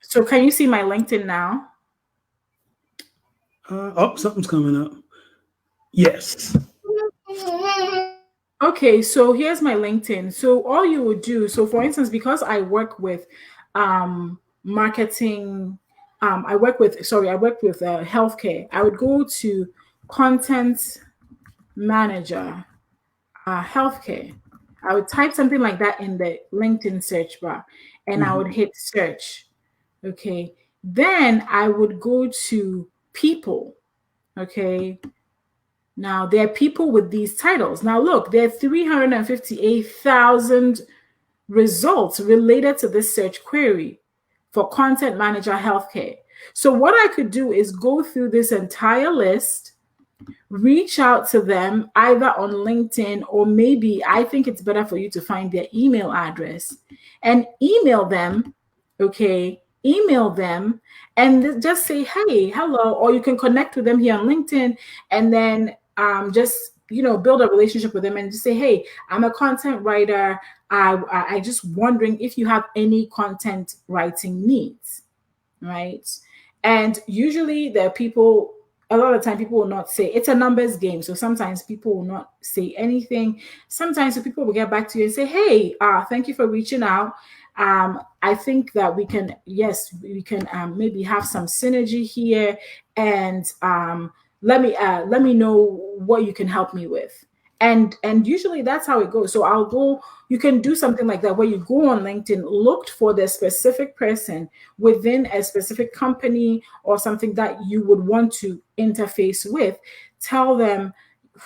So can you see my LinkedIn now? Something's coming up. Yes. Okay, so here's my LinkedIn. So all you would do, so for instance, because I work with marketing, I work with healthcare. I would go to content manager, healthcare. I would type something like that in the LinkedIn search bar and I would hit search. Okay. Then I would go to people. Okay. Now there are people with these titles. Now look, there are 358,000 results related to this search query for content manager healthcare. So what I could do is go through this entire list, reach out to them either on LinkedIn, or maybe I think it's better for you to find their email address and email them. Okay. Email them and just say, hey, hello, or you can connect with them here on LinkedIn and then just, build a relationship with them and just say, hey, I'm a content writer. I just wondering if you have any content writing needs, right? And usually there are people, a lot of time people will not say, it's a numbers game. So sometimes people will not say anything. Sometimes people will get back to you and say, hey, thank you for reaching out. I think that we can maybe have some synergy here, and let me know what you can help me with. And usually that's how it goes. So you can do something like that where you go on LinkedIn, look for the specific person within a specific company or something that you would want to interface with, tell them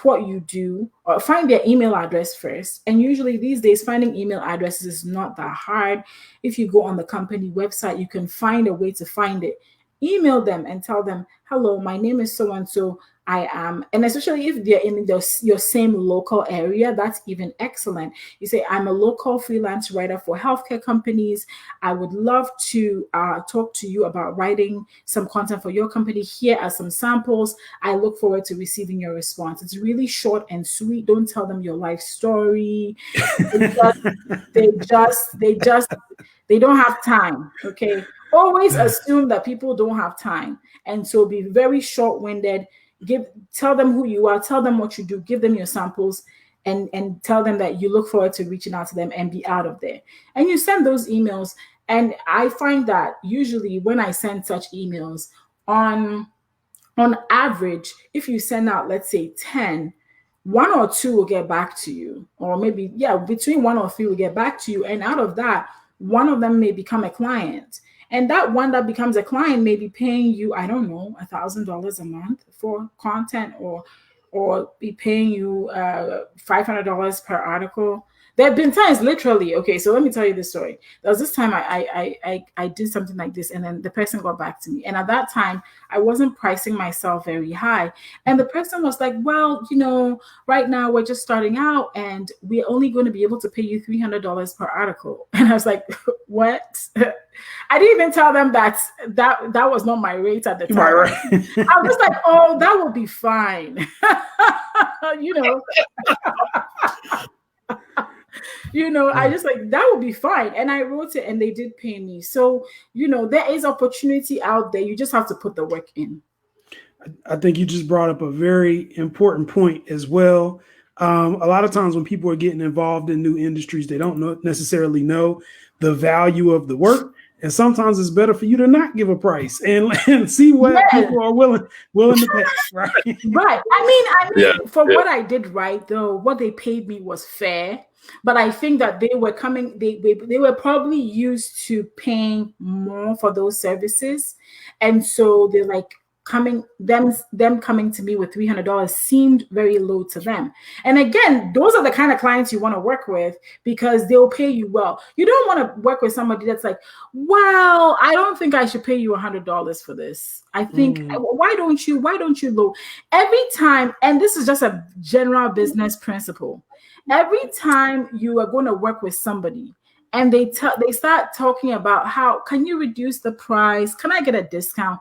what you do, or find their email address first. And usually these days, finding email addresses is not that hard. If you go on the company website, you can find a way to find it. Email them and tell them, hello, my name is so-and-so. I am, and especially if they're in your same local area, that's even excellent. You say, I'm a local freelance writer for healthcare companies. I would love to talk to you about writing some content for your company. Here are some samples. I look forward to receiving your response. It's really short and sweet. Don't tell them your life story. They don't have time. Okay. Always assume that people don't have time. And so be very short-winded. Tell them who you are, tell them what you do, give them your samples, and tell them that you look forward to reaching out to them and be out of there. And you send those emails. And I find that usually when I send such emails, on average, if you send out, let's say 10, 1 or 2 will get back to you, or maybe, between 1 or 3 will get back to you. And out of that, one of them may become a client. And that one that becomes a client may be paying you, I don't know, $1,000 a month for content, or be paying you $500 per article. There have been times, literally, okay, so let me tell you this story. There was this time I did something like this, and then the person got back to me. And at that time, I wasn't pricing myself very high. And the person was like, well, right now we're just starting out, and we're only going to be able to pay you $300 per article. And I was like, what? I didn't even tell them that was not my rate at the time. Right. I was just like, oh, that will be fine. I just like, that would be fine. And I wrote it and they did pay me. So, there is opportunity out there. You just have to put the work in. I think you just brought up a very important point as well. A lot of times when people are getting involved in new industries, they don't necessarily know the value of the work. And sometimes it's better for you to not give a price and see what people are willing to pay. Right. Right. I mean, what I did right, though, what they paid me was fair. But I think that they were probably used to paying more for those services. And so they're like, them coming to me with $300 seemed very low to them. And again, those are the kind of clients you want to work with because they'll pay you well. You don't want to work with somebody that's like, well, I don't think I should pay you $100 for this. I think why don't you low every time? And this is just a general business principle. Every time you are going to work with somebody and they start talking about how can you reduce the price? Can I get a discount?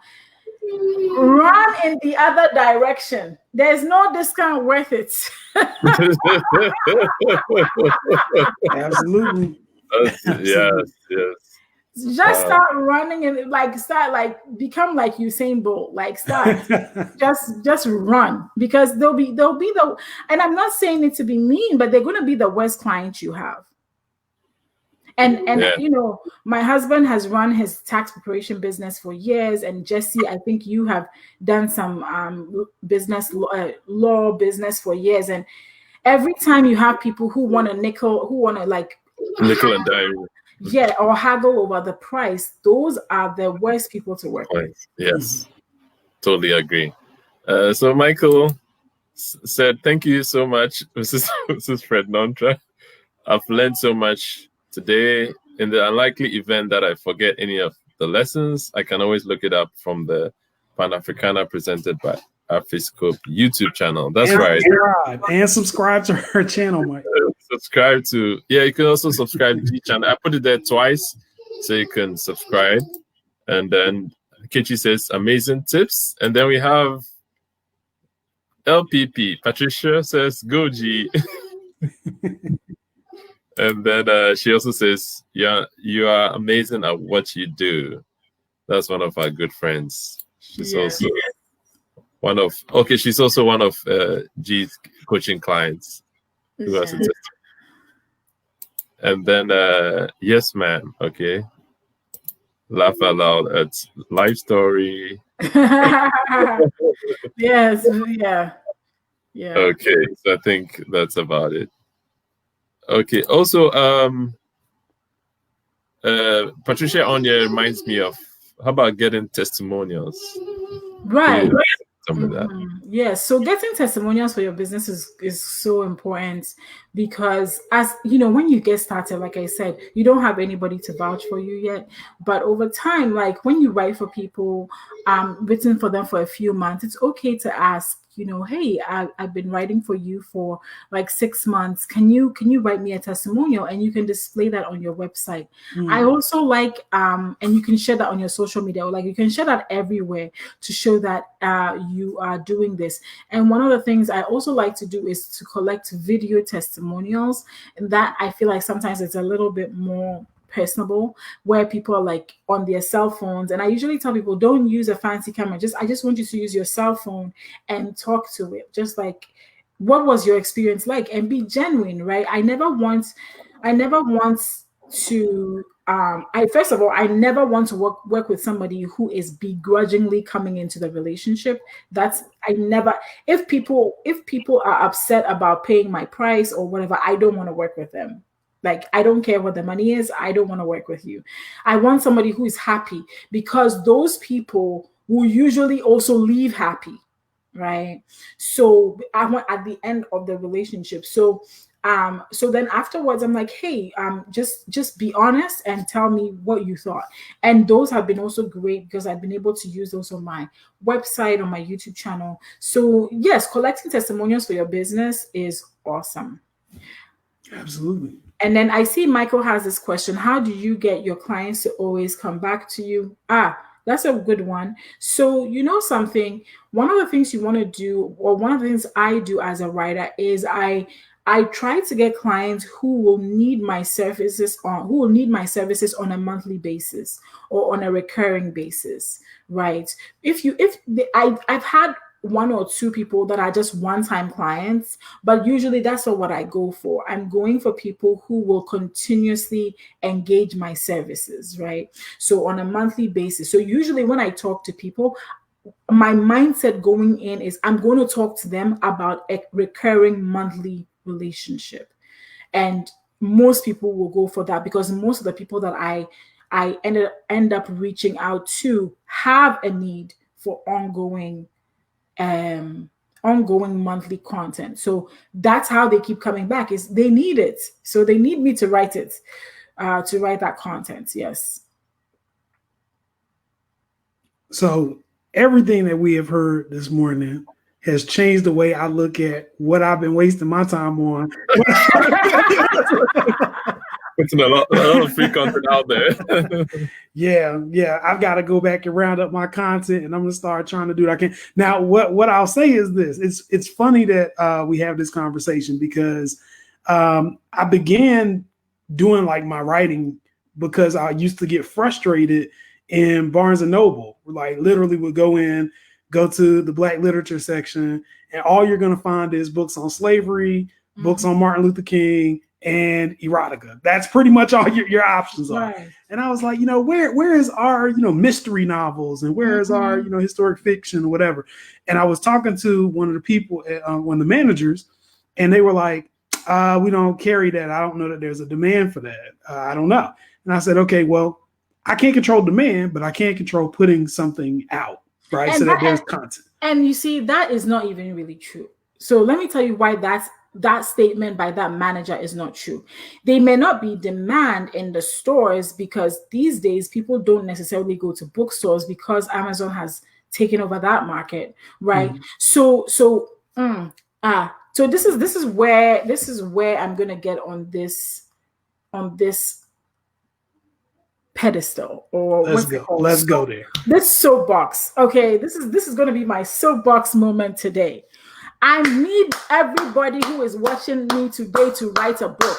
Run in the other direction. There's no discount worth it. Absolutely. Yes. Just start running and become like Usain Bolt. Like start just run because they'll be the, and I'm not saying it to be mean, but they're going to be the worst clients you have. And you know, my husband has run his tax preparation business for years, and Jesse, I think you have done some business law business for years, and every time you have people who want to nickel and dime, or haggle over the price, those are the worst people to work with. Yes, totally agree. So Michael said, "Thank you so much, Mrs. Fred Nonterah. I've learned so much today. In the unlikely event that I forget any of the lessons, I can always look it up from the Pan-Africana presented by Afiscope YouTube channel." That's right. And subscribe to her channel, Mike. Subscribe to, you can also subscribe to the channel. I put it there twice so you can subscribe. And then Kechi says, amazing tips. And then we have LPP. Patricia says, go G. And then she also says, yeah, you are amazing at what you do. That's one of our good friends. She's also she's also one of G's coaching clients who has a testimony. And then yes, ma'am. Okay. Laugh aloud at life story. Yes, yeah. Okay, so I think that's about it. Okay. Also, Patricia Onya reminds me of how about getting testimonials? Right. Some of that. Yes. So getting testimonials for your business is so important because, as you know, when you get started, like I said, you don't have anybody to vouch for you yet. But over time, like when you write for people, written for them for a few months, it's okay to ask, you know, hey, I've been writing for you for like 6 months. Can you write me a testimonial? And you can display that on your website. I also like, and you can share that on your social media, or like you can share that everywhere to show that you are doing this. And one of the things I also like to do is to collect video testimonials. And that I feel like sometimes it's a little bit more personable, where people are like on their cell phones, and I usually tell people, don't use a fancy camera. I just want you to use your cell phone and talk to it, just like, what was your experience like, and be genuine, right? I never want to first of all, I never want to work with somebody who is begrudgingly coming into the relationship. If people are upset about paying my price or whatever, I don't want to work with them. Like, I don't care what the money is. I don't want to work with you. I want somebody who is happy, because those people will usually also leave happy, right? So I want at the end of the relationship. So then afterwards, I'm like, hey, just be honest and tell me what you thought. And those have been also great because I've been able to use those on my website, on my YouTube channel. So yes, collecting testimonials for your business is awesome. Absolutely. And then I see Michael has this question. How do you get your clients to always come back to you? That's a good one. So, you know something, one of the things you want to do, or one of the things I do as a writer, is I try to get clients who will need my services on a monthly basis or on a recurring basis, right? I've had one or two people that are just one-time clients, but usually that's not what I go for. I'm going for people who will continuously engage my services, right? So on a monthly basis. So usually when I talk to people, my mindset going in is I'm going to talk to them about a recurring monthly relationship. And most people will go for that, because most of the people that I end up reaching out to have a need for ongoing monthly content. So that's how they keep coming back, is they need it. So they need me to write it, to write that content. Yes. So everything that we have heard this morning has changed the way I look at what I've been wasting my time on. Putting a lot of free content out there. Yeah. I've got to go back and round up my content, and I'm gonna start trying to do what I can. Now, what I'll say is this: it's funny that we have this conversation because I began doing like my writing because I used to get frustrated in Barnes and Noble. Like literally would go to the Black literature section, and all you're gonna find is books on slavery, books on Martin Luther King, and erotica. That's pretty much all your options are. Right. And I was like, where is our, mystery novels, and where is our, historic fiction or whatever? And I was talking to one of the people, one of the managers, and they were like, we don't carry that. I don't know that there's a demand for that. I don't know. And I said, okay, well, I can't control demand, but I can control putting something out, right? And so that there's content. And you see, that is not even really true. So let me tell you why that statement by that manager is not true. They may not be demand in the stores because these days people don't necessarily go to bookstores because Amazon has taken over that market, right? So this is where I'm gonna get on this pedestal, or let's go there. This soapbox. Okay, this is going to be my soapbox moment today. I need everybody who is watching me today to write a book.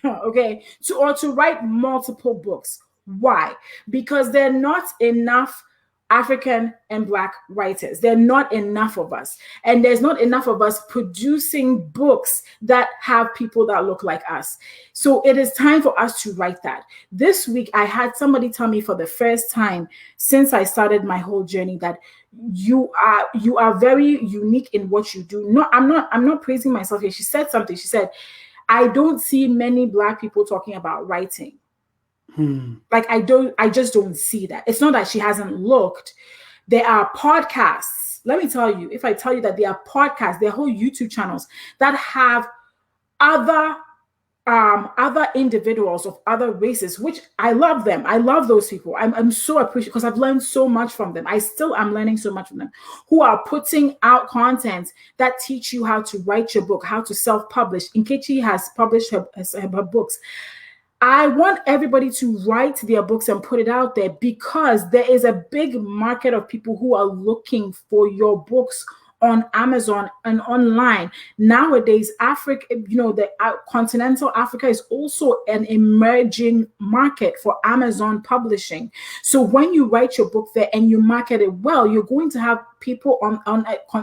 Okay, to write multiple books. Why? Because there are not enough African and Black writers. There are not enough of us. And there's not enough of us producing books that have people that look like us. So it is time for us to write that. This week, I had somebody tell me for the first time since I started my whole journey that you are very unique in what you do. No, I'm not praising myself here. She said something. She said, I don't see many Black people talking about writing. Like I just don't see that. It's not that she hasn't looked. There are podcasts. Let me tell you, if I tell you that there are podcasts, there are whole YouTube channels that have other individuals of other races, which I love them. I love those people. I'm so appreciative because I've learned so much from them. I still am learning so much from them, who are putting out content that teach you how to write your book, how to self-publish. Nkechi has published her books. I want everybody to write their books and put it out there because there is a big market of people who are looking for your books on Amazon and online. Nowadays, Africa, continental Africa is also an emerging market for Amazon publishing. So when you write your book there and you market it well, you're going to have people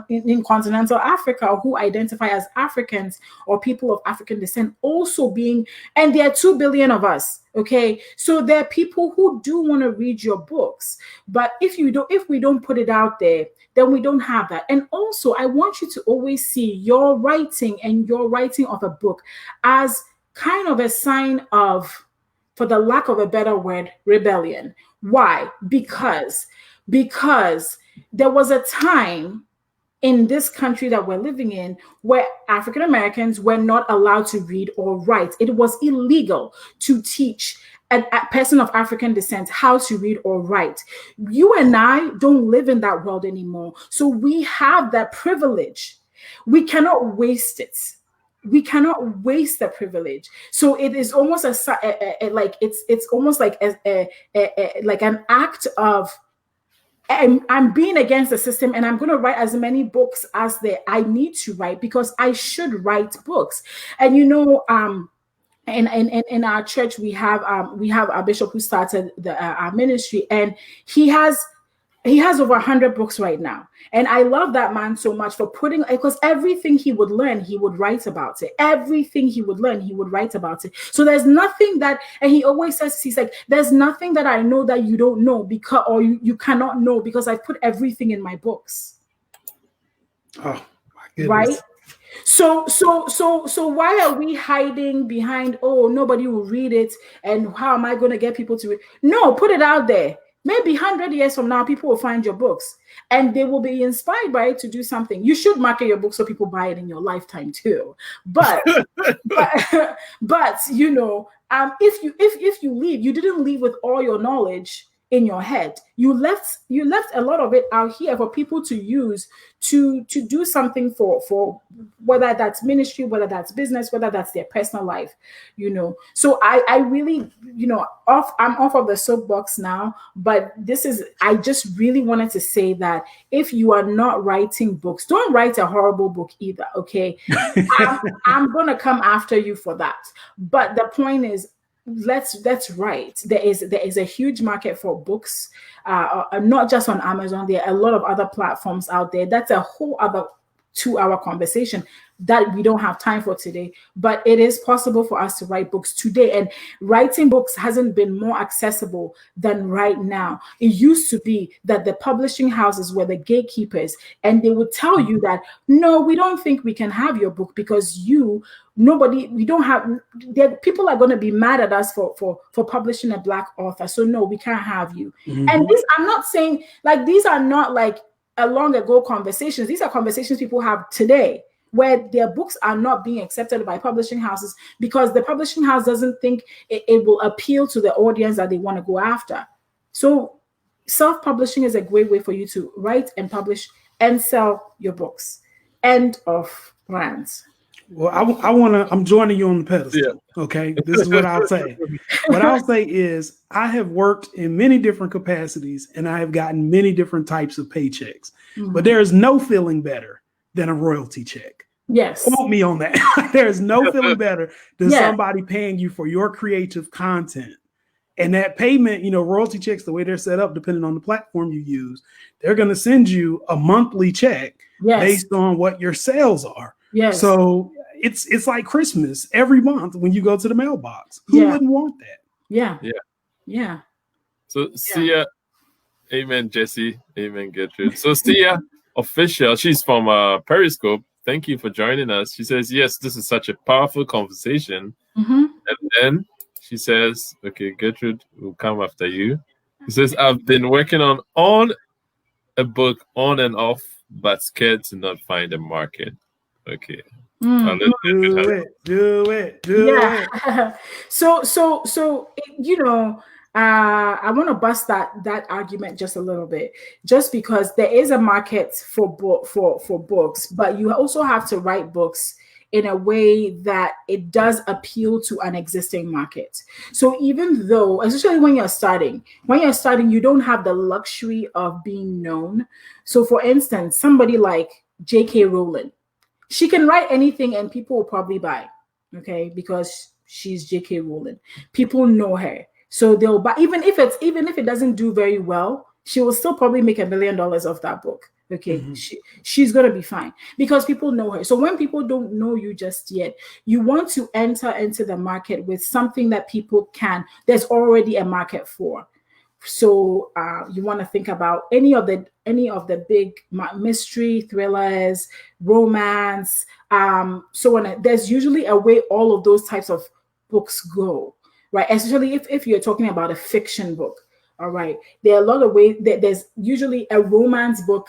in continental Africa who identify as Africans or people of African descent also being, and there are 2 billion of us. Okay, so there are people who do want to read your books, but if we don't put it out there, then we don't have that. And also, I want you to always see your writing and your writing of a book as kind of a sign of, for the lack of a better word, rebellion. Why? Because there was a time in this country that we're living in where African Americans were not allowed to read or write. It was illegal to teach a person of African descent how to read or write. You and I don't live in that world anymore. So we have that privilege. We cannot waste it. We cannot waste the privilege. So it is almost it's almost like an act of, I'm being against the system, and I'm going to write as many books as I need to write because I should write books. And in our church we have our bishop who started our ministry, and he has over 100 books right now. And I love that man so much for putting, because everything he would learn, he would write about it. Everything he would learn, he would write about it. So there's nothing that, and he always says, he's like, there's nothing that I know that you don't know because, or you cannot know because I put everything in my books. Oh my goodness. Right? So why are we hiding behind, oh, nobody will read it, and how am I going to get people to read? No, put it out there. Maybe 100 years from now, people will find your books and they will be inspired by it to do something. You should market your book so people buy it in your lifetime too. But but you know, if you leave, you didn't leave with all your knowledge in your head. You left a lot of it out here for people to use to do something for whether that's ministry, whether that's business, whether that's their personal life, you know. So I really, you know, I'm off of the soapbox now, but I just really wanted to say that if you are not writing books, don't write a horrible book either, okay? I'm gonna come after you for that. But the point is, let's write. There is a huge market for books, not just on Amazon. There are a lot of other platforms out there. That's a whole other 2-hour conversation that we don't have time for today, but it is possible for us to write books today. And writing books hasn't been more accessible than right now. It used to be that the publishing houses were the gatekeepers, and they would tell you that, no, we don't think we can have your book because we don't have, people are going to be mad at us for publishing a Black author. So no, we can't have you. Mm-hmm. And I'm not saying, like, these are not like a long ago conversations. These are conversations people have today, where their books are not being accepted by publishing houses because the publishing house doesn't think it will appeal to the audience that they want to go after. So self-publishing is a great way for you to write and publish and sell your books. End of rants. Well, I'm joining you on the pedestal. Yeah. Okay. This is what I'll say. What I'll say is I have worked in many different capacities and I have gotten many different types of paychecks, but there is no feeling better than a royalty check. Yes. Quote me on that. There's no feeling better than somebody paying you for your creative content. And that payment, you know, royalty checks, the way they're set up, depending on the platform you use, they're going to send you a monthly check based on what your sales are. Yes. So it's like Christmas every month when you go to the mailbox. Who wouldn't want that? Yeah. Yeah. Yeah. So Sia, amen, Jesse, amen, Gertrude. So Sia, official, she's from Periscope. Thank you for joining us. She says, yes, this is such a powerful conversation. Mm-hmm. And then she says, okay, Gertrude will come after you. She says, I've been working on a book on and off, but scared to not find a market. Okay. Do it. So you know, I want to bust that argument just a little bit, just because there is a market for books, but you also have to write books in a way that it does appeal to an existing market. So even though, especially when you're starting, you don't have the luxury of being known. So for instance, somebody like J.K. Rowling, she can write anything and people will probably buy, okay, because she's J.K. Rowling. People know her. So they'll buy, even if it doesn't do very well, she will still probably make $1 million off that book. Okay, mm-hmm. She's gonna be fine because people know her. So when people don't know you just yet, you want to enter into the market with something that there's already a market for. So you want to think about any of the big mystery, thrillers, romance, so on. There's usually a way all of those types of books go, right? Especially if you're talking about a fiction book. All right, there are a lot of ways. There's usually a romance book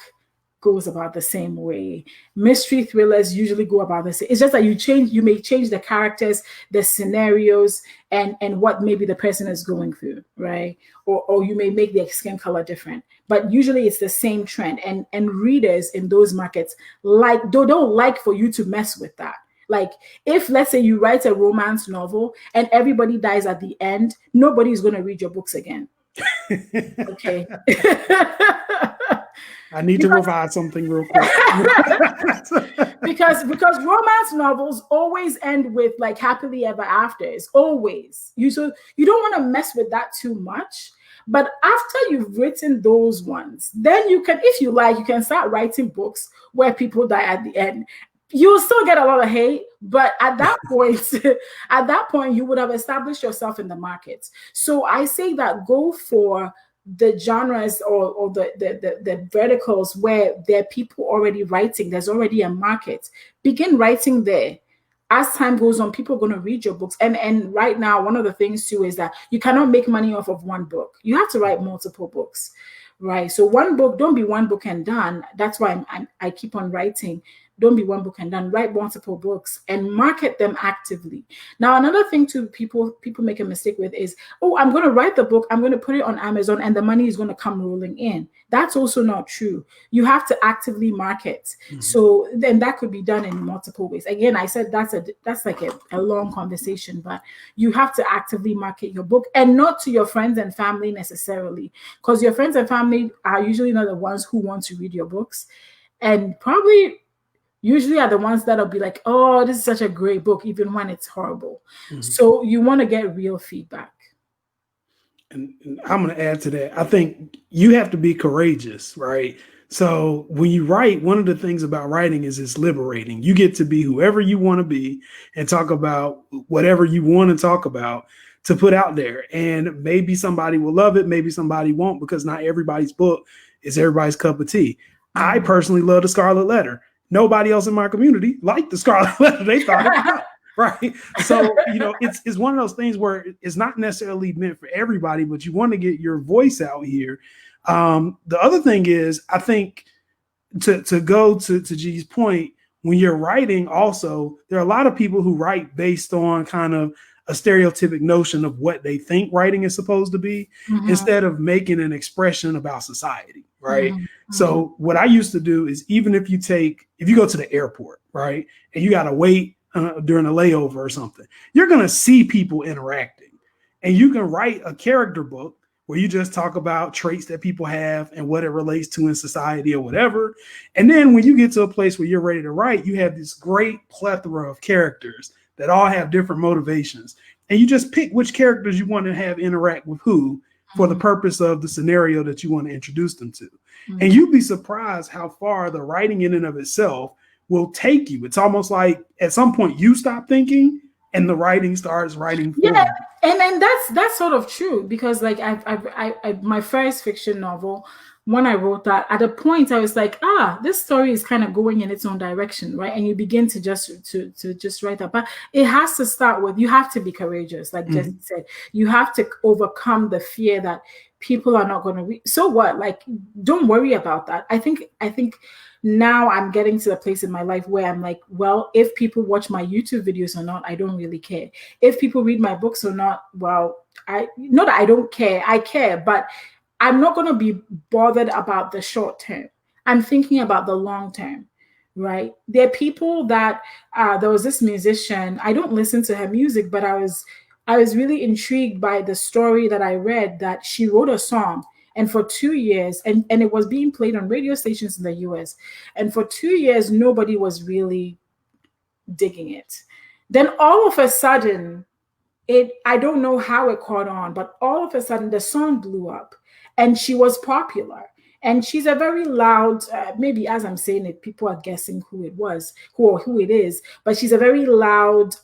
goes about the same way. Mystery thrillers usually go about the same. It's just that you may change the characters, the scenarios, and what maybe the person is going through, right? Or you may make their skin color different. But usually it's the same trend. And readers in those markets don't like for you to mess with that. Like if, let's say, you write a romance novel and everybody dies at the end, nobody's going to read your books again. Okay. I need to provide something real quick. because romance novels always end with like happily ever afters. Always. You don't want to mess with that too much. But after you've written those ones, then you can, if you like, you can start writing books where people die at the end. You'll still get a lot of hate, but at that point, you would have established yourself in the market. So I say that go for the genres or the verticals where there are people already writing. There's already a market. Begin writing there. as time goes on, people are going to read your books. And right now, one of the things too is that you cannot make money off of one book. You have to write multiple books, right? So one book, don't be one book and done. That's why I keep on writing. Don't be one book and done. Write multiple books and market them actively. Now, another thing too, people make a mistake with is, oh, I'm going to write the book, I'm going to put it on Amazon, and the money is going to come rolling in. That's also not true. You have to actively market. So then that could be done in multiple ways. Again, I said that's like a long conversation, but you have to actively market your book, and not to your friends and family necessarily, because your friends and family are usually not the ones who want to read your books, and probably usually are the ones that'll be like, oh, this is such a great book, even when it's horrible. So you want to get real feedback. And I'm going to add to that. I think you have to be courageous, right? So when you write, one of the things about writing is it's liberating. You get to be whoever you want to be and talk about whatever you want to talk about to put out there. And maybe somebody will love it, maybe somebody won't, because not everybody's book is everybody's cup of tea. I personally love The Scarlet Letter. Nobody else in my community liked The Scarlet Letter. They thought it was right. So, it's one of those things where it's not necessarily meant for everybody, but you want to get your voice out here. The other thing is, I think to go to G's point, when you're writing also, there are a lot of people who write based on kind of a stereotypic notion of what they think writing is supposed to be, instead of making an expression about society, right? So what I used to do is, even if you go to the airport, right, and you got to wait during a layover or something, you're going to see people interacting, and you can write a character book where you just talk about traits that people have and what it relates to in society or whatever. And then when you get to a place where you're ready to write, you have this great plethora of characters that all have different motivations. And you just pick which characters you want to have interact with who for the purpose of the scenario that you want to introduce them to. And you'd be surprised how far the writing in and of itself will take you. It's almost like at some point you stop thinking and the writing starts writing for you. And that's sort of true, because like I my first fiction novel, when I wrote that, at a point I was like, this story is kind of going in its own direction, right? And you begin to just write that. But it has to start with, you have to be courageous, like Jesse said. You have to overcome the fear that people are not going to read. So what? Like, don't worry about that. I think now I'm getting to the place in my life where I'm like, well, if people watch my YouTube videos or not, I don't really care. If people read my books or not, well, not that I don't care. I care, but I'm not going to be bothered about the short term. I'm thinking about the long term, right? There are people that, there was this musician, I don't listen to her music, but I was really intrigued by the story that I read, that she wrote a song, and for 2 years, and it was being played on radio stations in the US, and for 2 years, nobody was really digging it. Then all of a sudden, I don't know how it caught on, but all of a sudden the song blew up and she was popular. And she's a very loud, maybe as I'm saying it, people are guessing who it was, who it is, but she's a very loud,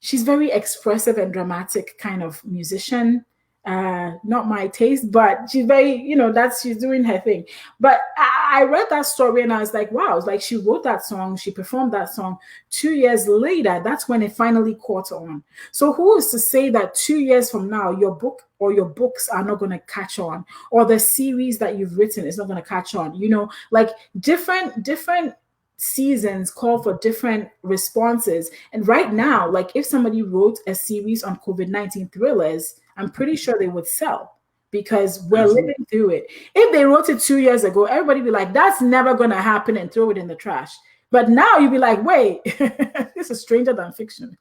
she's very expressive and dramatic kind of musician. Not my taste, but she's very, she's doing her thing. But I read that story and I was like, wow, it's like she wrote that song, she performed that song. 2 years later, that's when it finally caught on. So who is to say that 2 years from now, your book or your books are not going to catch on, or the series that you've written is not going to catch on? Like different seasons call for different responses. And right now, like if somebody wrote a series on COVID-19 thrillers, I'm pretty sure they would sell, because we're living through it. If they wrote it 2 years ago, everybody be like, that's never going to happen, and throw it in the trash. But now you'd be like, wait, this is stranger than fiction,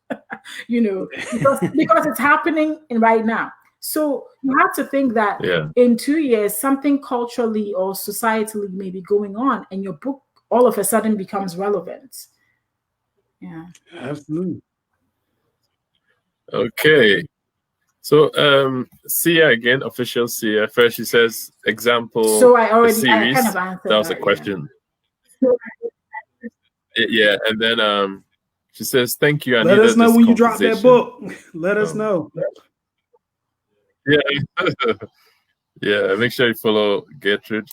because it's happening right now. So you have to think that in 2 years, something culturally or societally may be going on, and your book all of a sudden becomes relevant. Yeah. Absolutely. Okay. So Sia again, official Sia. First she says example. So I series. kind of answered that was a question. Yeah, and then she says, thank you. Let us know when you drop that book. Let us know. Yeah. Yeah, make sure you follow Gertrude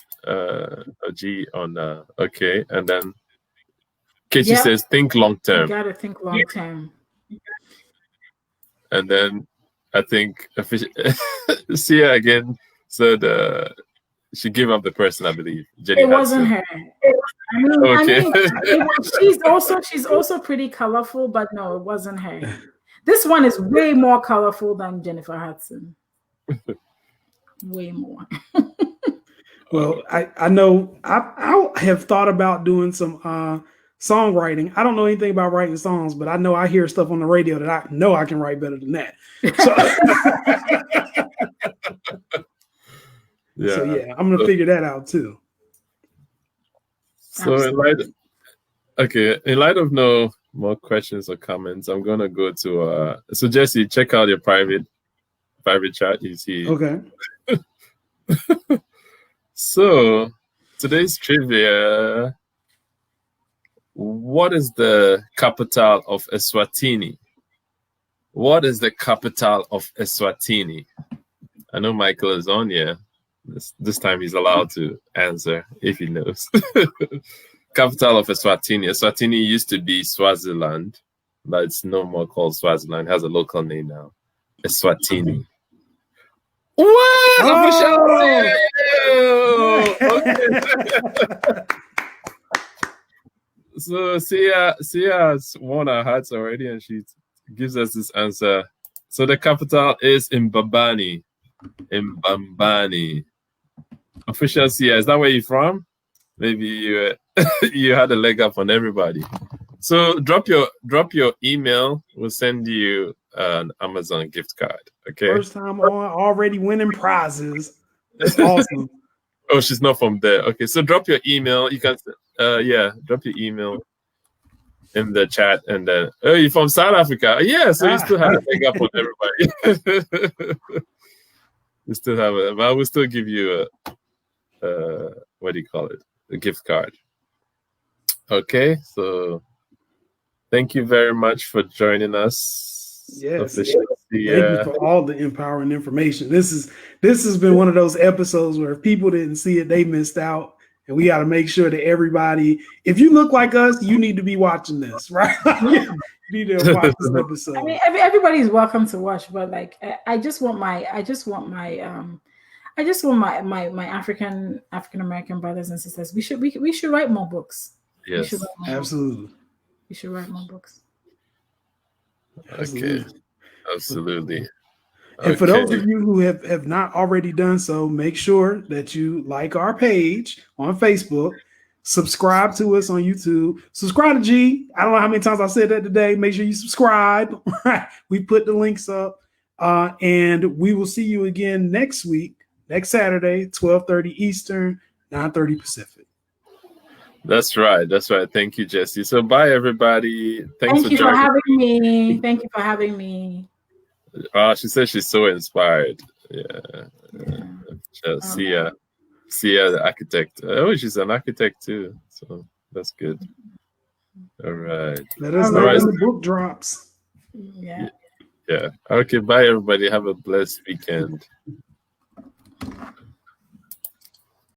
G on okay, and then Katie says, think long You term. gotta think long term. And then I think Sia again said she gave up the person, I believe. Jenny It wasn't Hudson. her. Okay. She's also pretty colorful, but no, it wasn't her. This one is way more colorful than Jennifer Hudson. Way more. Well, I know I have thought about doing some songwriting. I don't know anything about writing songs, but I know I hear stuff on the radio that I know I can write better than that. So yeah, I'm gonna figure that out too. So in light of no more questions or comments, I'm gonna go to so Jesse, check out your private chat. You see. Okay. So today's trivia. What is the capital of Eswatini? What is the capital of Eswatini? I know Michael is on here. This time he's allowed to answer if he knows. Capital of Eswatini. Eswatini used to be Swaziland, but it's no more called Swaziland. It has a local name now. Eswatini. What? Oh! Okay. So Sia has won our hearts already, and she gives us this answer. So the capital is Mbambani. Mbambani. Official Sia, is that where you're from? Maybe you you had a leg up on everybody. So drop your email. We'll send you an Amazon gift card. Okay. First time on, already winning prizes. That's awesome. Oh, she's not from there. Okay, so drop your email. You can, drop your email in the chat, and then you're from South Africa. Yeah, so you still have a leg up on everybody. You still have it, but I will still give you a what do you call it? A gift card. Okay, so thank you very much for joining us. Yes. Thank you for all the empowering information. This has been one of those episodes where if people didn't see it, they missed out. And we got to make sure that everybody, if you look like us, you need to be watching this, right? You need to watch this episode. I mean, everybody's welcome to watch, but like, I just want my African American brothers and sisters. We should write more books. Yes, absolutely. We should write more books. Okay, absolutely. And for those of you who have not already done so, make sure that you like our page on Facebook, subscribe to us on YouTube, subscribe to G. I don't know how many times I said that today. Make sure you subscribe. Right? We put the links up, and we will see you again next week, next Saturday, 12:30 Eastern, 9:30 Pacific. That's right. Thank you, Jesse. So bye, everybody. Thank you for having me. Thank you for having me. She says she's so inspired. Yeah. Sia, the architect. Oh, she's an architect too. So that's good. All right. Let us know when the book drops. Yeah. Yeah. Okay. Bye, everybody. Have a blessed weekend.